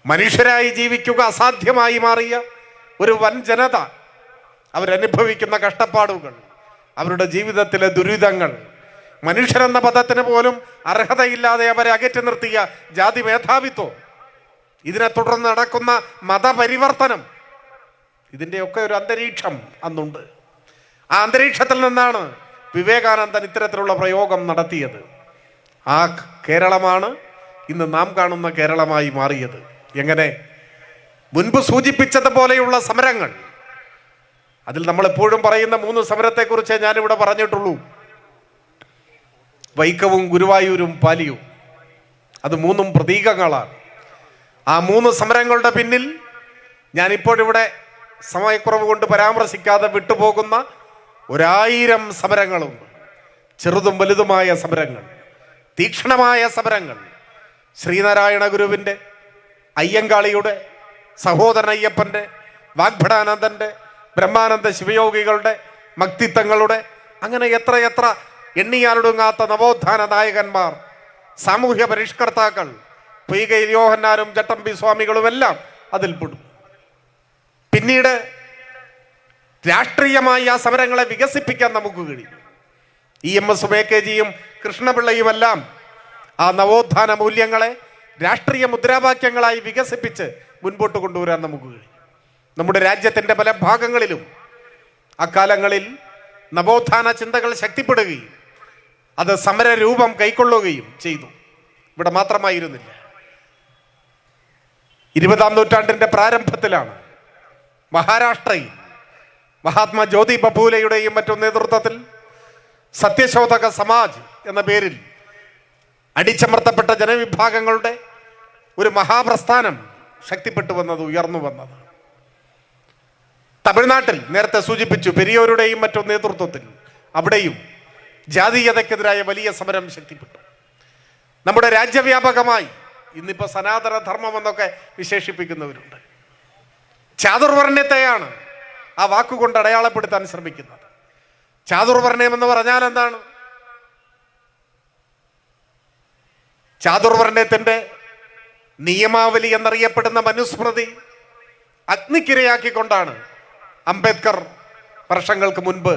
മനുഷ്യരായി ജീവിക്കുക അസാധ്യമായി മാറിയ ഒരു വൻ ജനത, അവരനുഭവിക്കുന്ന കഷ്ടപ്പാടുകൾ, അവരുടെ ജീവിതത്തിലെ ദുരിതങ്ങൾ, മനുഷ്യരെന്ന പദത്തിന് പോലും അർഹതയില്ലാതെ അവരെ അകറ്റി നിർത്തിയ ജാതി മേധാവിത്വം, ഇതിനെ തുടർന്ന് നടക്കുന്ന മതപരിവർത്തനം, ഇതിൻ്റെയൊക്കെ ഒരു അന്തരീക്ഷം അന്നുണ്ട്. ആ അന്തരീക്ഷത്തിൽ നിന്നാണ് വിവേകാനന്ദൻ ഇത്തരത്തിലുള്ള പ്രയോഗം നടത്തിയത്. ആ കേരളമാണ് ഇന്ന് നാം കാണുന്ന കേരളമായി മാറിയത്. എങ്ങനെ? മുൻപ് സൂചിപ്പിച്ചതുപോലെയുള്ള സമരങ്ങൾ, അതിൽ നമ്മൾ എപ്പോഴും പറയുന്ന 3 സമരത്തെക്കുറിച്ച് ഞാനിവിടെ പറഞ്ഞിട്ടുള്ളൂ. വൈക്കവും ഗുരുവായൂരും പാലിയും, അത് 3 പ്രതീകങ്ങളാണ്. ആ 3 സമരങ്ങളുടെ പിന്നിൽ ഞാനിപ്പോഴിവിടെ സമയക്കുറവ് കൊണ്ട് പരാമർശിക്കാതെ വിട്ടുപോകുന്ന 1000 സമരങ്ങളുണ്ട്. ചെറുതും വലുതുമായ സമരങ്ങൾ, തീക്ഷ്ണമായ സമരങ്ങൾ. ശ്രീനാരായണ ഗുരുവിൻ്റെ, അയ്യങ്കാളിയുടെ, സഹോദരൻ അയ്യപ്പൻ്റെ, വാഗ്ഭടാനന്ദൻ്റെ, ബ്രഹ്മാനന്ദ ശിവയോഗികളുടെ, മക്തിത്വങ്ങളുടെ, അങ്ങനെ എത്രയെത്ര എണ്ണിയാലൊടുങ്ങാത്ത നവോത്ഥാന നായകന്മാർ, സാമൂഹ്യ പരിഷ്കർത്താക്കൾ, പൊയ്കയിൽ യോഹന്നാനും ചട്ടമ്പി സ്വാമികളുമെല്ലാം അതിൽപ്പെടും. പിന്നീട് രാഷ്ട്രീയമായി ആ സമരങ്ങളെ വികസിപ്പിക്കാൻ നമുക്ക് കഴിയും. EMS AKGയും കൃഷ്ണപിള്ളയുമെല്ലാം ആ നവോത്ഥാന മൂല്യങ്ങളെ രാഷ്ട്രീയ മുദ്രാവാക്യങ്ങളായി വികസിപ്പിച്ച് മുൻപോട്ട് കൊണ്ടുവരാൻ നമുക്ക് കഴിയും. നമ്മുടെ രാജ്യത്തിൻ്റെ പല ഭാഗങ്ങളിലും അക്കാലങ്ങളിൽ നവോത്ഥാന ചിന്തകൾ ശക്തിപ്പെടുകയും അത് സമരരൂപം കൈക്കൊള്ളുകയും ചെയ്തു. ഇവിടെ മാത്രമായിരുന്നില്ല. 20-ാം നൂറ്റാണ്ടിൻ്റെ പ്രാരംഭത്തിലാണ് മഹാരാഷ്ട്രയിൽ മഹാത്മാ ജ്യോതി ബഫൂലെയുടെയും മറ്റും നേതൃത്വത്തിൽ സത്യശോധക സമാജ് എന്ന പേരിൽ അടിച്ചമർത്തപ്പെട്ട ജനവിഭാഗങ്ങളുടെ ഒരു മഹാപ്രസ്ഥാനം ശക്തിപ്പെട്ടു വന്നത്, ഉയർന്നു വന്നത്. തമിഴ്നാട്ടിൽ നേരത്തെ സൂചിപ്പിച്ചു, പെരിയോരുടെയും മറ്റും നേതൃത്വത്തിൽ അവിടെയും ജാതീയതയ്ക്കെതിരായ വലിയ സമരം ശക്തിപ്പെട്ടു. നമ്മുടെ രാജ്യവ്യാപകമായി ഇന്നിപ്പോൾ സനാതന ധർമ്മം എന്നൊക്കെ വിശേഷിപ്പിക്കുന്നവരുണ്ട്. ചാതുർവർണ്ണ്യത്തെയാണ് ആ വാക്കുകൊണ്ട് അടയാളപ്പെടുത്താൻ ശ്രമിക്കുന്നത്. ചാതുർവർണ്ണ്യം എന്ന് പറഞ്ഞാൽ എന്താണ്? ചാതുർവർണ്ണ്യത്തിൻ്റെ നിയമാവലി എന്നറിയപ്പെടുന്ന മനുസ്മൃതി അഗ്നിക്കിരയാക്കിക്കൊണ്ടാണ് അംബേദ്കർ വർഷങ്ങൾക്ക് മുൻപ്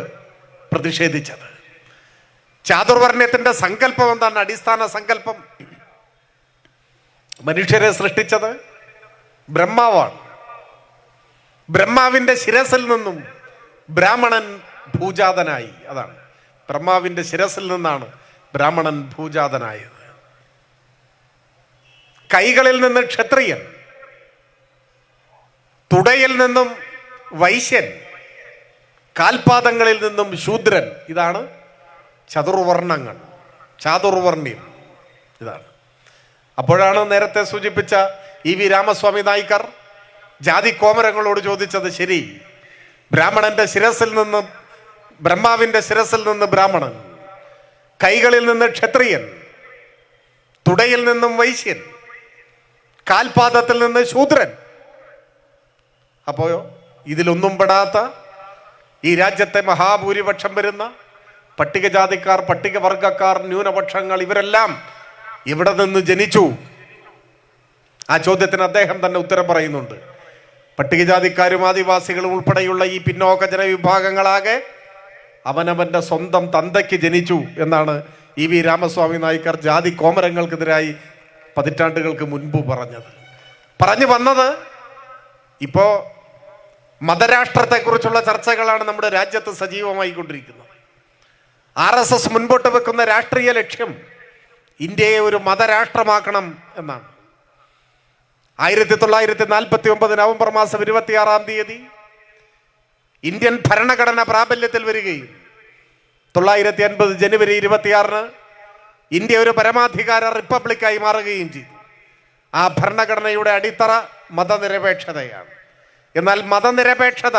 പ്രതിഷേധിച്ചത്. ചാതുർവർണ്ണ്യത്തിൻ്റെ സങ്കല്പം എന്താണ്? അടിസ്ഥാന സങ്കല്പം, മനുഷ്യരെ സൃഷ്ടിച്ചത് ബ്രഹ്മാവാണ്. ബ്രഹ്മാവിൻ്റെ ശിരസിൽ നിന്നും ബ്രാഹ്മണൻ ഭൂജാതനായി. അതാണ്, ബ്രഹ്മാവിൻ്റെ ശിരസിൽ നിന്നാണ് ബ്രാഹ്മണൻ ഭൂജാതനായത്. കൈകളിൽ നിന്ന് ക്ഷത്രിയൻ, തുടയിൽ നിന്നും വൈശ്യൻ, കാൽപാദങ്ങളിൽ നിന്നും ശൂദ്രൻ. ഇതാണ് ചതുർവർണ്ണങ്ങൾ, ചാതുർവർണ്ണ്യം. ഇതാണ്. അപ്പോഴാണ് നേരത്തെ സൂചിപ്പിച്ച EV രാമസ്വാമി നായ്ക്കർ ജാതി കോമരങ്ങളോട് ചോദിച്ചത്, ശരി, ബ്രാഹ്മണന്റെ ശിരസിൽ നിന്ന്, ബ്രഹ്മാവിന്റെ ശിരസിൽ നിന്ന് ബ്രാഹ്മണൻ, കൈകളിൽ നിന്ന് ക്ഷത്രിയൻ, തുടയിൽ നിന്നും വൈശ്യൻ, കാൽപാദത്തിൽ നിന്ന് ശൂദ്രൻ. അപ്പോൾ ഇതിലൊന്നും പെടാത്ത ഈ രാജ്യത്തെ മഹാഭൂരിപക്ഷം വരുന്ന പട്ടികജാതിക്കാർ, പട്ടികവർഗക്കാർ, ന്യൂനപക്ഷങ്ങൾ, ഇവരെല്ലാം ഇവിടെ നിന്ന് ജനിച്ചു? ആ ചോദ്യത്തിന് അദ്ദേഹം തന്നെ ഉത്തരം പറയുന്നുണ്ട്. പട്ടികജാതിക്കാരും ആദിവാസികളും ഉൾപ്പെടെയുള്ള ഈ പിന്നോക്ക ജനവിഭാഗങ്ങളാകെ അവനവൻ്റെ സ്വന്തം തന്തയ്ക്ക് ജനിച്ചു എന്നാണ് EV രാമസ്വാമി നായ്ക്കർ ജാതി കോമരങ്ങൾക്കെതിരായി പതിറ്റാണ്ടുകൾക്ക് മുൻപ് പറഞ്ഞു വന്നത്. ഇപ്പോൾ മതരാഷ്ട്രത്തെക്കുറിച്ചുള്ള ചർച്ചകളാണ് നമ്മുടെ രാജ്യത്ത് സജീവമായി കൊണ്ടിരിക്കുന്നത്. RSS മുൻപോട്ട് വെക്കുന്ന രാഷ്ട്രീയ ലക്ഷ്യം ഇന്ത്യയെ ഒരു മതരാഷ്ട്രമാക്കണം എന്നാണ്. 1949 നവംബർ മാസം 26-ാം തീയതി ഇന്ത്യൻ ഭരണഘടന പ്രാബല്യത്തിൽ വരികയും 1950 ജനുവരി 26-ന് ഇന്ത്യ ഒരു പരമാധികാര റിപ്പബ്ലിക്കായി മാറുകയും ചെയ്തു. ആ ഭരണഘടനയുടെ അടിത്തറ മതനിരപേക്ഷതയാണ്. എന്നാൽ മതനിരപേക്ഷത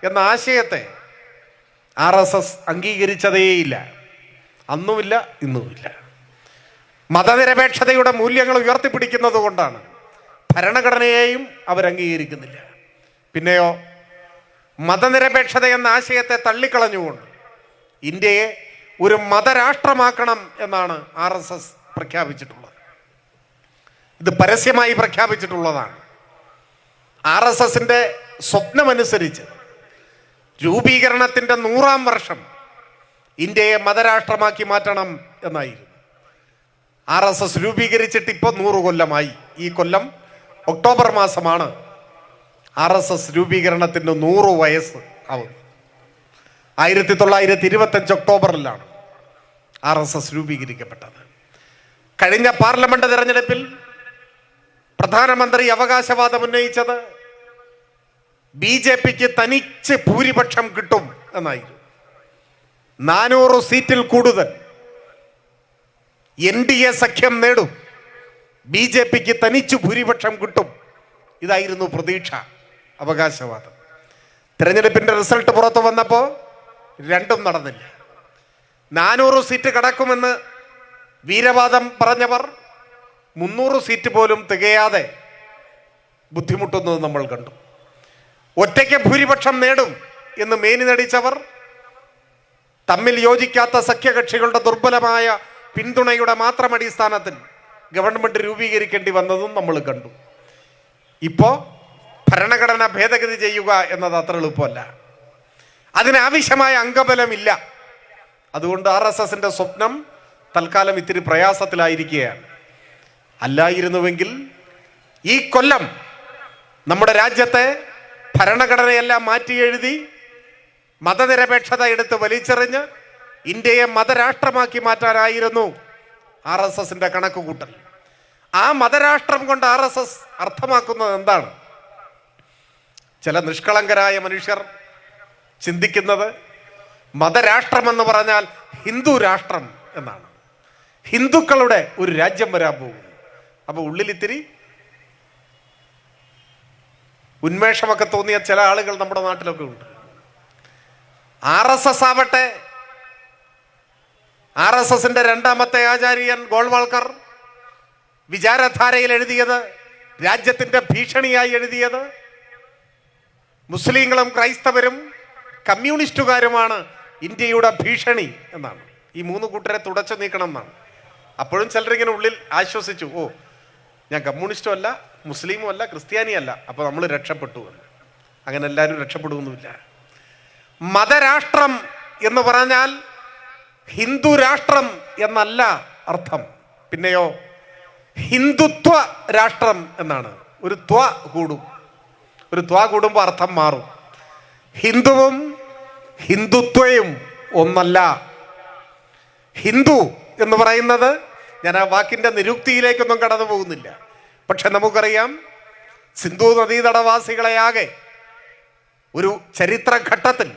എന്ന ആശയത്തെ RSS അംഗീകരിച്ചതേയില്ല. അന്നുമില്ല, ഇന്നുമില്ല. മതനിരപേക്ഷതയുടെ മൂല്യങ്ങൾ ഉയർത്തിപ്പിടിക്കുന്നത് കൊണ്ടാണ് ഭരണഘടനയെയും അവരംഗീകരിക്കുന്നില്ല. പിന്നെയോ മതനിരപേക്ഷത എന്ന ആശയത്തെ തള്ളിക്കളഞ്ഞുകൊണ്ട് ഇന്ത്യയെ ഒരു മതരാഷ്ട്രമാക്കണം എന്നാണ് RSS പ്രഖ്യാപിച്ചിട്ടുള്ളത്. ഇത് പരസ്യമായി പ്രഖ്യാപിച്ചിട്ടുള്ളതാണ്. RSSന്റെ സ്വപ്നമനുസരിച്ച് രൂപീകരണത്തിൻ്റെ 100-ാം വർഷം ഇന്ത്യയെ മതരാഷ്ട്രമാക്കി മാറ്റണം എന്നായിരുന്നു. RSS രൂപീകരിച്ചിട്ട് ഇപ്പോൾ 100 കൊല്ലമായി. ഈ കൊല്ലം ഒക്ടോബർ മാസമാണ് RSS രൂപീകരണത്തിന് 100 വയസ്സ് ആവുന്നത്. 1925 ഒക്ടോബറിലാണ് RSS രൂപീകരിക്കപ്പെട്ടത്. കഴിഞ്ഞ പാർലമെന്റ് തെരഞ്ഞെടുപ്പിൽ പ്രധാനമന്ത്രി അവകാശവാദം ഉന്നയിച്ചത് BJPക്ക് തനിച്ച് ഭൂരിപക്ഷം കിട്ടും എന്നായിരുന്നു. 400 സീറ്റിൽ കൂടുതൽ NDA സഖ്യം നേടും, BJPക്ക് തനിച്ചു ഭൂരിപക്ഷം കിട്ടും, ഇതായിരുന്നു പ്രതീക്ഷ, അവകാശവാദം. തിരഞ്ഞെടുപ്പിന്റെ റിസൾട്ട് പുറത്തു വന്നപ്പോൾ രണ്ടും നടന്നില്ല. 400 സീറ്റ് കടക്കുമെന്ന് വീരവാദം പറഞ്ഞവർ 300 സീറ്റ് പോലും തികയാതെ ബുദ്ധിമുട്ടുന്നത് നമ്മൾ കണ്ടു. ഒറ്റയ്ക്ക് ഭൂരിപക്ഷം നേടും എന്ന് മേനി നടിച്ചവർ തമ്മിൽ യോജിക്കാത്ത സഖ്യകക്ഷികളുടെ ദുർബലമായ പിന്തുണയുടെ മാത്രം അടിസ്ഥാനത്തിൽ ഗവൺമെന്റ് രൂപീകരിക്കേണ്ടി വന്നതും നമ്മൾ കണ്ടു. ഇപ്പോൾ ഭരണഘടന ഭേദഗതി ചെയ്യുക എന്നത് അത്ര എളുപ്പമല്ല. അതിനാവശ്യമായ അംഗബലമില്ല. അതുകൊണ്ട് RSSന്റെ സ്വപ്നം തൽക്കാലം ഇത്തിരി പ്രയാസത്തിലായിരിക്കുകയാണ്. അല്ലായിരുന്നുവെങ്കിൽ ഈ കൊല്ലം നമ്മുടെ രാജ്യത്തെ ഭരണഘടനയെല്ലാം മാറ്റി എഴുതി മതനിരപേക്ഷത എടുത്ത് വലിച്ചെറിഞ്ഞ് ഇന്ത്യയെ മതരാഷ്ട്രമാക്കി മാറ്റാനായിരുന്നു RSSന്റെ കണക്കുകൂട്ടൽ. ആ മതരാഷ്ട്രം കൊണ്ട് RSS അർത്ഥമാക്കുന്നത് എന്താണ്? ചില നിഷ്കളങ്കരായ മനുഷ്യർ ചിന്തിക്കുന്നത് മതരാഷ്ട്രമെന്ന് പറഞ്ഞാൽ ഹിന്ദു രാഷ്ട്രം എന്നാണ്. ഹിന്ദുക്കളുടെ ഒരു രാജ്യം വരാൻ പോകുന്നു. അപ്പോൾ ഉള്ളിലിത്തിരി ഉന്മേഷമൊക്കെ തോന്നിയ ചില ആളുകൾ നമ്മുടെ നാട്ടിലൊക്കെ ഉണ്ട്. RSS ആവട്ടെ, RSSന്റെ രണ്ടാമത്തെ ആചാര്യൻ ഗോൾവാൾക്കർ വിചാരധാരയിൽ എഴുതിയത്, രാജ്യത്തിന്റെ ഭീഷണിയായി എഴുതിയത് മുസ്ലിങ്ങളും ക്രൈസ്തവരും കമ്മ്യൂണിസ്റ്റുകാരുമാണ് ഇന്ത്യയുടെ ഭീഷണി എന്നാണ്. ഈ 3 കൂട്ടരെ തുടച്ചു നീക്കണം എന്നാണ്. അപ്പോഴും ചിലരിങ്ങനെ ഉള്ളിൽ ആശ്വസിച്ചു, ഓ ഞാൻ കമ്മ്യൂണിസ്റ്റും അല്ല, മുസ്ലിമും അല്ല, ക്രിസ്ത്യാനിയല്ല, അപ്പോൾ നമ്മൾ രക്ഷപ്പെട്ടു എന്ന്. അങ്ങനെ എല്ലാവരും രക്ഷപ്പെടുകയൊന്നുമില്ല. മതരാഷ്ട്രം എന്ന് പറഞ്ഞാൽ ഹിന്ദു രാഷ്ട്രം എന്നല്ല അർത്ഥം. പിന്നെയോ ഹിന്ദുത്വ രാഷ്ട്രം എന്നാണ്. ഒരു ത്വ കൂടുമ്പോൾ അർത്ഥം മാറും. ഹിന്ദുവും ഹിന്ദുത്വയും ഒന്നല്ല. ഹിന്ദു എന്ന് പറയുന്നത്, ഞാൻ ആ വാക്കിന്റെ നിരുക്തിയിലേക്കൊന്നും കടന്നു പോകുന്നില്ല, പക്ഷെ നമുക്കറിയാം സിന്ധു നദീതടവാസികളെയാകെ ഒരു ചരിത്രഘട്ടത്തിൽ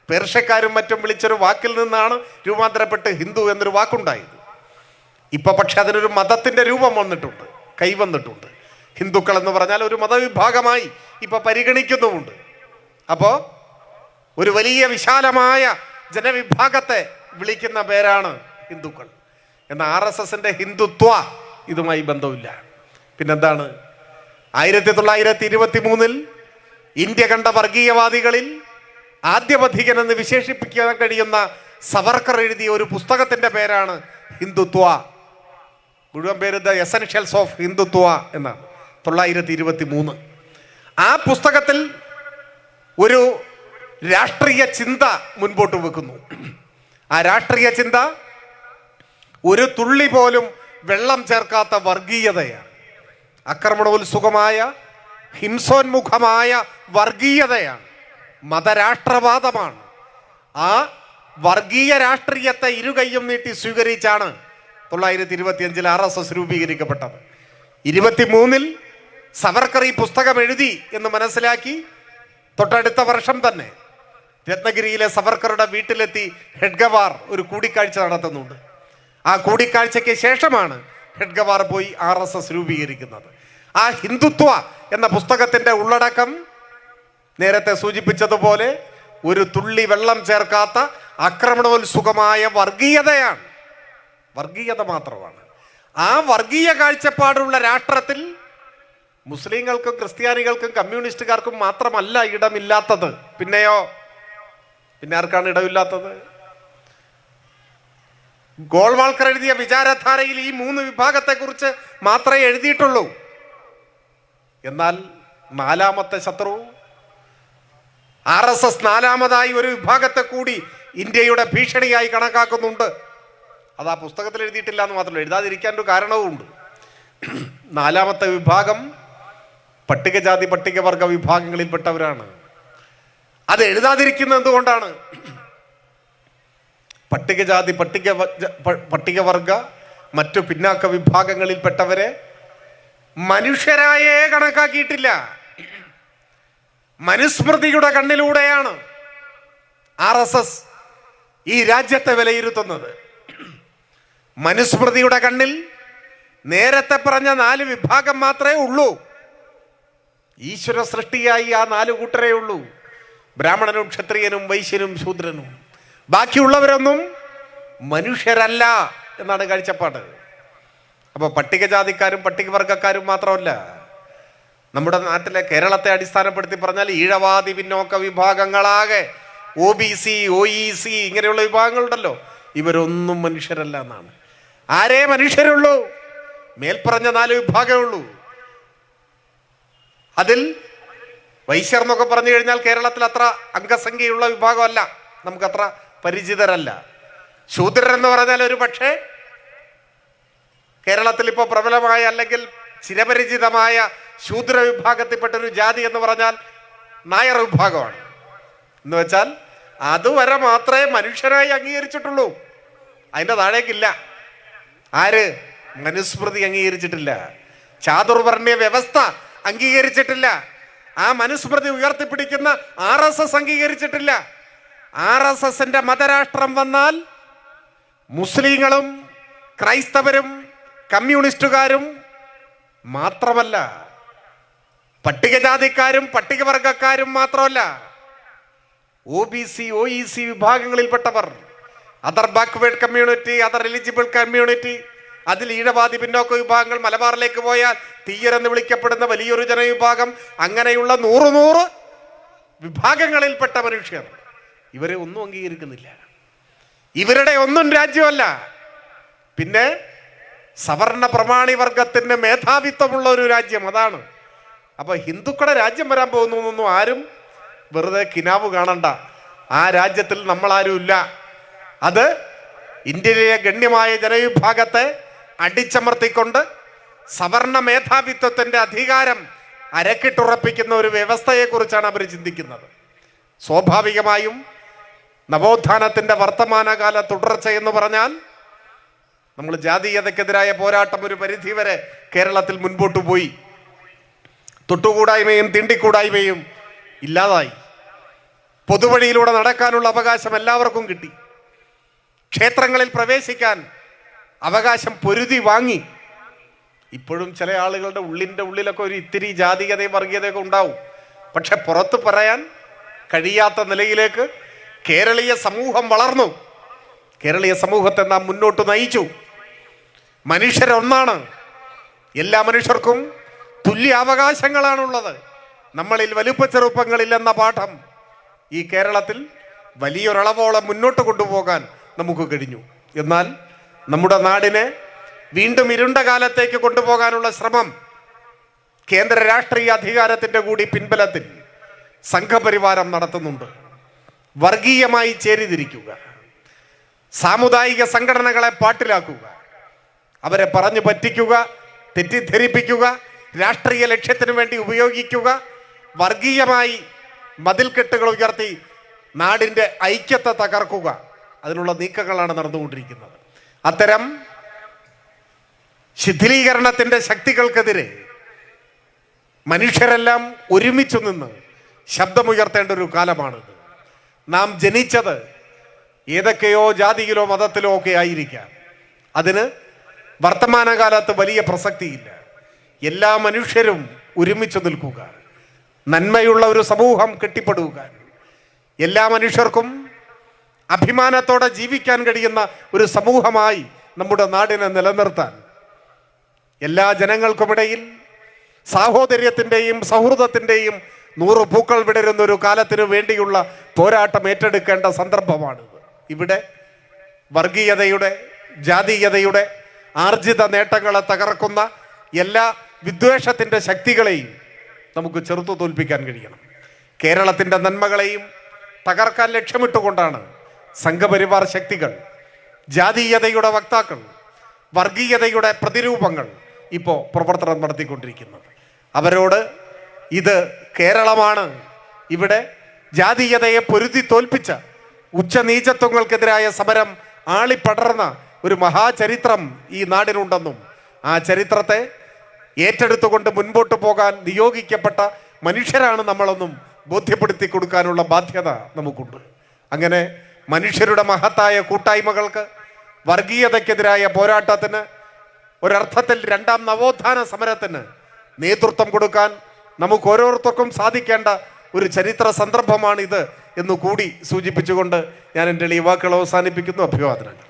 പേർഷ്യക്കാരും മറ്റും വിളിച്ചൊരു വാക്കിൽ നിന്നാണ് രൂപാന്തരപ്പെട്ട് ഹിന്ദു എന്നൊരു വാക്കുണ്ടായത്. ഇപ്പൊ പക്ഷെ അതിനൊരു മതത്തിന്റെ രൂപം വന്നിട്ടുണ്ട്, കൈവന്നിട്ടുണ്ട്. ഹിന്ദുക്കൾ എന്ന് പറഞ്ഞാൽ ഒരു മതവിഭാഗമായി ഇപ്പൊ പരിഗണിക്കുന്നുമുണ്ട്. അപ്പോ ഒരു വലിയ വിശാലമായ ജനവിഭാഗത്തെ വിളിക്കുന്ന പേരാണ് ഹിന്ദുക്കൾ. എന്നാൽ RSSന്റെ ഹിന്ദുത്വ ഇതുമായി ബന്ധമില്ല. പിന്നെന്താണ്? 1923 ഇന്ത്യ കണ്ട വർഗീയവാദികളിൽ ആദ്യപഥികൻ എന്ന് വിശേഷിപ്പിക്കാൻ കഴിയുന്ന സവർക്കർ എഴുതിയ ഒരു പുസ്തകത്തിന്റെ പേരാണ് ഹിന്ദുത്വ. മുഴുവൻ പേര് ദ എസൻഷ്യൽസ് ഓഫ് ഹിന്ദുത്വ എന്നാണ്. 1923 ആ പുസ്തകത്തിൽ ഒരു രാഷ്ട്രീയ ചിന്ത മുൻപോട്ട് വെക്കുന്നു. ആ രാഷ്ട്രീയ ചിന്ത ഒരു തുള്ളി പോലും വെള്ളം ചേർക്കാത്ത വർഗീയതയാണ്. ആക്രമണോത്സുകമായ ഹിംസോന്മുഖമായ വർഗീയതയാണ്, മതരാഷ്ട്രവാദമാണ്. ആ വർഗീയ രാഷ്ട്രീയത്തെ ഇരുകൈയും നീട്ടി സ്വീകരിച്ചാണ് 1925 RSS രൂപീകരിക്കപ്പെട്ടത്. 23 സവർക്കർ ഈ പുസ്തകം എഴുതി എന്ന് മനസ്സിലാക്കി തൊട്ടടുത്ത വർഷം തന്നെ രത്നഗിരിയിലെ സവർക്കറുടെ വീട്ടിലെത്തി ഹെഡ്ഗവാർ ഒരു കൂടിക്കാഴ്ച നടത്തുന്നുണ്ട്. ആ കൂടിക്കാഴ്ചയ്ക്ക് ശേഷമാണ് ഹെഡ്ഗവാർ പോയി RSS രൂപീകരിക്കുന്നത്. ആ ഹിന്ദുത്വ എന്ന പുസ്തകത്തിൻ്റെ ഉള്ളടക്കം നേരത്തെ സൂചിപ്പിച്ചതുപോലെ ഒരു തുള്ളി വെള്ളം ചേർക്കാത്ത ആക്രമണോത്സുകമായ വർഗീയതയാണ്. വർഗീയത മാത്രമാണ്. ആ വർഗീയ കാഴ്ചപ്പാടുള്ള രാഷ്ട്രത്തിൽ മുസ്ലിങ്ങൾക്കും ക്രിസ്ത്യാനികൾക്കും കമ്മ്യൂണിസ്റ്റുകാർക്കും മാത്രമല്ല ഇടമില്ലാത്തത്. പിന്നെ ആർക്കാണ് ഇടമില്ലാത്തത്? ഗോൾവാൾക്കർ എഴുതിയ വിചാരധാരയിൽ ഈ 3 വിഭാഗത്തെക്കുറിച്ച് മാത്രമേ എഴുതിയിട്ടുള്ളൂ. എന്നാൽ നാലാമത്തെ ശത്രു RSS നാലാമതായി ഒരു വിഭാഗത്തെ കൂടി ഇന്ത്യയുടെ ഭീഷണിയായി കണക്കാക്കുന്നുണ്ട്. അത് ആ പുസ്തകത്തിൽ എഴുതിയിട്ടില്ല എന്ന് മാത്രമല്ല, എഴുതാതിരിക്കാൻ ഒരു കാരണവുമുണ്ട്. നാലാമത്തെ വിഭാഗം പട്ടികജാതി പട്ടികവർഗ വിഭാഗങ്ങളിൽപ്പെട്ടവരാണ്. അത് എഴുതാതിരിക്കുന്നത് എന്തുകൊണ്ടാണ്? പട്ടികജാതി പട്ടികവർഗ മറ്റു പിന്നാക്ക വിഭാഗങ്ങളിൽപ്പെട്ടവരെ മനുഷ്യരായേ കണക്കാക്കിയിട്ടില്ല. മനുസ്മൃതിയുടെ കണ്ണിലൂടെയാണ് RSS ഈ രാജ്യത്തെ വിലയിരുത്തുന്നത്. മനുസ്മൃതിയുടെ കണ്ണിൽ നേരത്തെ പറഞ്ഞ 4 വിഭാഗം മാത്രമേ ഉള്ളൂ. ഈശ്വര സൃഷ്ടിയായി ആ 4 കൂട്ടരേ ഉള്ളൂ: ബ്രാഹ്മണനും ക്ഷത്രിയനും വൈശ്യനും ശൂദ്രനും. ബാക്കിയുള്ളവരൊന്നും മനുഷ്യരല്ല എന്നാണ് കാഴ്ചപ്പാട്. അപ്പോൾ പട്ടികജാതിക്കാരും പട്ടികവർഗക്കാരും മാത്രമല്ല, നമ്മുടെ നാട്ടിലെ കേരളത്തെ അടിസ്ഥാനപ്പെടുത്തി പറഞ്ഞാൽ ഈഴവാദി പിന്നോക്ക വിഭാഗങ്ങളാകെ OBC OEC ഇങ്ങനെയുള്ള വിഭാഗങ്ങളുണ്ടല്ലോ, ഇവരൊന്നും മനുഷ്യരല്ല എന്നാണ്. ആരേ മനുഷ്യരുള്ളൂ? മേൽപ്പറഞ്ഞ 4 വിഭാഗമേ ഉള്ളൂ. അതിൽ വൈശ്യർ എന്നൊക്കെ പറഞ്ഞു കഴിഞ്ഞാൽ കേരളത്തിൽ അത്ര അംഗസംഖ്യയുള്ള വിഭാഗമല്ല, നമുക്കത്ര പരിചിതരല്ല. ശൂദ്രരെന്ന് പറഞ്ഞാൽ ഒരു പക്ഷേ കേരളത്തിൽ ഇപ്പോൾ പ്രബലമായ അല്ലെങ്കിൽ ചിരപരിചിതമായ ശൂദ്ര വിഭാഗത്തിൽപ്പെട്ടൊരു ജാതി എന്ന് പറഞ്ഞാൽ നായർ വിഭാഗമാണ്. എന്ന് വെച്ചാൽ അതുവരെ മാത്രമേ മനുഷ്യരായി അംഗീകരിച്ചിട്ടുള്ളൂ, അതിൻ്റെ താഴേക്കില്ല. ആര്? മനുസ്മൃതി അംഗീകരിച്ചിട്ടില്ല, ചാതുർവർണ്ണയ വ്യവസ്ഥ അംഗീകരിച്ചിട്ടില്ല, ആ മനുസ്മൃതി ഉയർത്തിപ്പിടിക്കുന്ന RSS അംഗീകരിച്ചിട്ടില്ല. RSSന്റെ മതരാഷ്ട്രം വന്നാൽ മുസ്ലിങ്ങളും ക്രൈസ്തവരും കമ്മ്യൂണിസ്റ്റുകാരും മാത്രമല്ല, പട്ടികജാതിക്കാരും പട്ടികവർഗക്കാരും മാത്രമല്ല, OBC OEC വിഭാഗങ്ങളിൽപ്പെട്ടവർ, other backward community, other eligible community, അതിൽ ഈഴവാദി പിന്നോക്ക വിഭാഗങ്ങൾ, മലബാറിലേക്ക് പോയാൽ തീയരെന്ന് വിളിക്കപ്പെടുന്ന വലിയൊരു ജനവിഭാഗം, അങ്ങനെയുള്ള 100 വിഭാഗങ്ങളിൽപ്പെട്ട മനുഷ്യർ ഇവരെ ഒന്നും അംഗീകരിക്കുന്നില്ല. ഇവരുടെ ഒന്നും രാജ്യമല്ല. പിന്നെ സവർണ പ്രമാണി വർഗത്തിന് മേധാവിത്വമുള്ള ഒരു രാജ്യം അതാണ്. അപ്പൊ ഹിന്ദുക്കളുടെ രാജ്യം വരാൻ പോകുന്നു എന്നൊന്നും ആരും വെറുതെ കിനാവ് കാണണ്ട. ആ രാജ്യത്തിൽ നമ്മളാരും ഇല്ല. അത് ഇന്ത്യയിലെ ഗണ്യമായ ജനവിഭാഗത്തെ അടിച്ചമർത്തിക്കൊണ്ട് സവർണ മേധാവിത്വത്തിന്റെ അധികാരം അരക്കിട്ടുറപ്പിക്കുന്ന ഒരു വ്യവസ്ഥയെക്കുറിച്ചാണ് അവർ ചിന്തിക്കുന്നത്. സ്വാഭാവികമായും നവോത്ഥാനത്തിന്റെ വർത്തമാനകാല തുടർച്ച എന്ന് പറഞ്ഞാൽ നമ്മൾ ജാതീയതക്കെതിരായ പോരാട്ടം ഒരു പരിധിവരെ കേരളത്തിൽ മുൻപോട്ട് പോയി. തൊട്ടുകൂടായ്മയും തീണ്ടിക്കൂടായ്മയും ഇല്ലാതായി. പൊതുവഴിയിലൂടെ നടക്കാനുള്ള അവകാശം എല്ലാവർക്കും കിട്ടി. ക്ഷേത്രങ്ങളിൽ പ്രവേശിക്കാൻ അവകാശം പൊരുതി വാങ്ങി. ഇപ്പോഴും ചില ആളുകളുടെ ഉള്ളിലൊക്കെ ഒരു ഇത്തിരി ജാതീയതയും വർഗീയതയൊക്കെ ഉണ്ടാവും. പക്ഷെ പുറത്ത് പറയാൻ കഴിയാത്ത നിലയിലേക്ക് കേരളീയ സമൂഹം വളർന്നു. കേരളീയ സമൂഹത്തെ നാം മുന്നോട്ട് നയിച്ചു. മനുഷ്യരൊന്നാണ്. എല്ലാ മനുഷ്യർക്കും തുല്യാവകാശങ്ങളാണുള്ളത്. നമ്മളിൽ വലുപ്പ ചെറുപ്പങ്ങളില്ലെന്ന പാഠം ഈ കേരളത്തിൽ വലിയൊരളവോളം മുന്നോട്ട് കൊണ്ടുപോകാൻ നമുക്ക് കഴിഞ്ഞു. എന്നാൽ നമ്മുടെ നാടിനെ വീണ്ടും ഇരുണ്ട കാലത്തേക്ക് കൊണ്ടുപോകാനുള്ള ശ്രമം കേന്ദ്ര രാഷ്ട്രീയ അധികാരത്തിൻ്റെ കൂടി പിൻബലത്തിൽ സംഘപരിവാരം നടത്തുന്നുണ്ട്. വർഗീയമായി ചേരിതിരിക്കുക, സാമുദായിക സംഘടനകളെ പാട്ടിലാക്കുക, അവരെ പറഞ്ഞു പറ്റിക്കുക, തെറ്റിദ്ധരിപ്പിക്കുക, രാഷ്ട്രീയ ലക്ഷ്യത്തിനു വേണ്ടി ഉപയോഗിക്കുക, വർഗീയമായി മതിൽക്കെട്ടുകൾ ഉയർത്തി നാടിൻ്റെ ഐക്യത്തെ തകർക്കുക, അതിനുള്ള നീക്കങ്ങളാണ് നടന്നുകൊണ്ടിരിക്കുന്നത്. അത്തരം ശിഥിലീകരണത്തിൻ്റെ ശക്തികൾക്കെതിരെ മനുഷ്യരെല്ലാം ഒരുമിച്ചു നിന്ന് ശബ്ദമുയർത്തേണ്ട ഒരു കാലമാണിത്. നാം ജനിച്ചത് ഏതൊക്കെയോ ജാതിയിലോ മതത്തിലോ ഒക്കെ ആയിരിക്കാം. അതിന് വർത്തമാനകാലത്ത് വലിയ പ്രസക്തിയില്ല. എല്ലാ മനുഷ്യരും ഒരുമിച്ച് നിൽക്കുക, നന്മയുള്ള ഒരു സമൂഹം കെട്ടിപ്പടുക്കുക, എല്ലാ മനുഷ്യർക്കും അഭിമാനത്തോടെ ജീവിക്കാൻ കഴിയുന്ന ഒരു സമൂഹമായി നമ്മുടെ നാടിനെ നിലനിർത്താൻ, എല്ലാ ജനങ്ങൾക്കുമിടയിൽ സാഹോദര്യത്തിൻ്റെയും സൗഹൃദത്തിൻ്റെയും 100 പൂക്കൾ വിടരുന്ന ഒരു കാലത്തിനു വേണ്ടിയുള്ള പോരാട്ടം ഏറ്റെടുക്കേണ്ട സന്ദർഭമാണിത്. ഇവിടെ വർഗീയതയുടെ, ജാതീയതയുടെ ആർജിത നേട്ടങ്ങളെ തകർക്കുന്ന എല്ലാ വിദ്വേഷത്തിൻ്റെ ശക്തികളെയും നമുക്ക് ചെറുത്തു തോൽപ്പിക്കാൻ കഴിയണം. കേരളത്തിൻ്റെ നന്മകളെയും തകർക്കാൻ ലക്ഷ്യമിട്ടുകൊണ്ടാണ് സംഘപരിവാർ ശക്തികൾ, ജാതീയതയുടെ വക്താക്കൾ, വർഗീയതയുടെ പ്രതിരൂപങ്ങൾ ഇപ്പോൾ പ്രവർത്തനം നടത്തിക്കൊണ്ടിരിക്കുന്നത്. അവരോട് ഇത് കേരളമാണ്, ഇവിടെ ജാതീയതയെ പൊരുതി തോൽപ്പിച്ച ഉച്ചനീചത്വങ്ങൾക്കെതിരായ സമരം ആളിപ്പടർന്ന ഒരു മഹാചരിത്രം ഈ നാടിനുണ്ടെന്നും ആ ചരിത്രത്തെ ഏറ്റെടുത്തുകൊണ്ട് മുൻപോട്ട് പോകാൻ നിയോഗിക്കപ്പെട്ട മനുഷ്യരാണ് നമ്മളെന്നും ബോധ്യപ്പെടുത്തി കൊടുക്കാനുള്ള ബാധ്യത നമുക്കുണ്ട്. അങ്ങനെ മനുഷ്യരുടെ മഹത്തായ കൂട്ടായ്മകൾക്ക്, വർഗീയതയ്ക്കെതിരായ പോരാട്ടത്തിന്, ഒരർത്ഥത്തിൽ 2ാം നവോത്ഥാന സമരത്തിന് നേതൃത്വം കൊടുക്കാൻ നമുക്ക് ഓരോരുത്തർക്കും സാധിക്കേണ്ട ഒരു ചരിത്ര സന്ദർഭമാണിത് എന്ന് കൂടി സൂചിപ്പിച്ചുകൊണ്ട് ഞാൻ എൻ്റെ ഈ വാക്കുകൾ അവസാനിപ്പിക്കുന്നു. അഭിവാദനങ്ങൾ.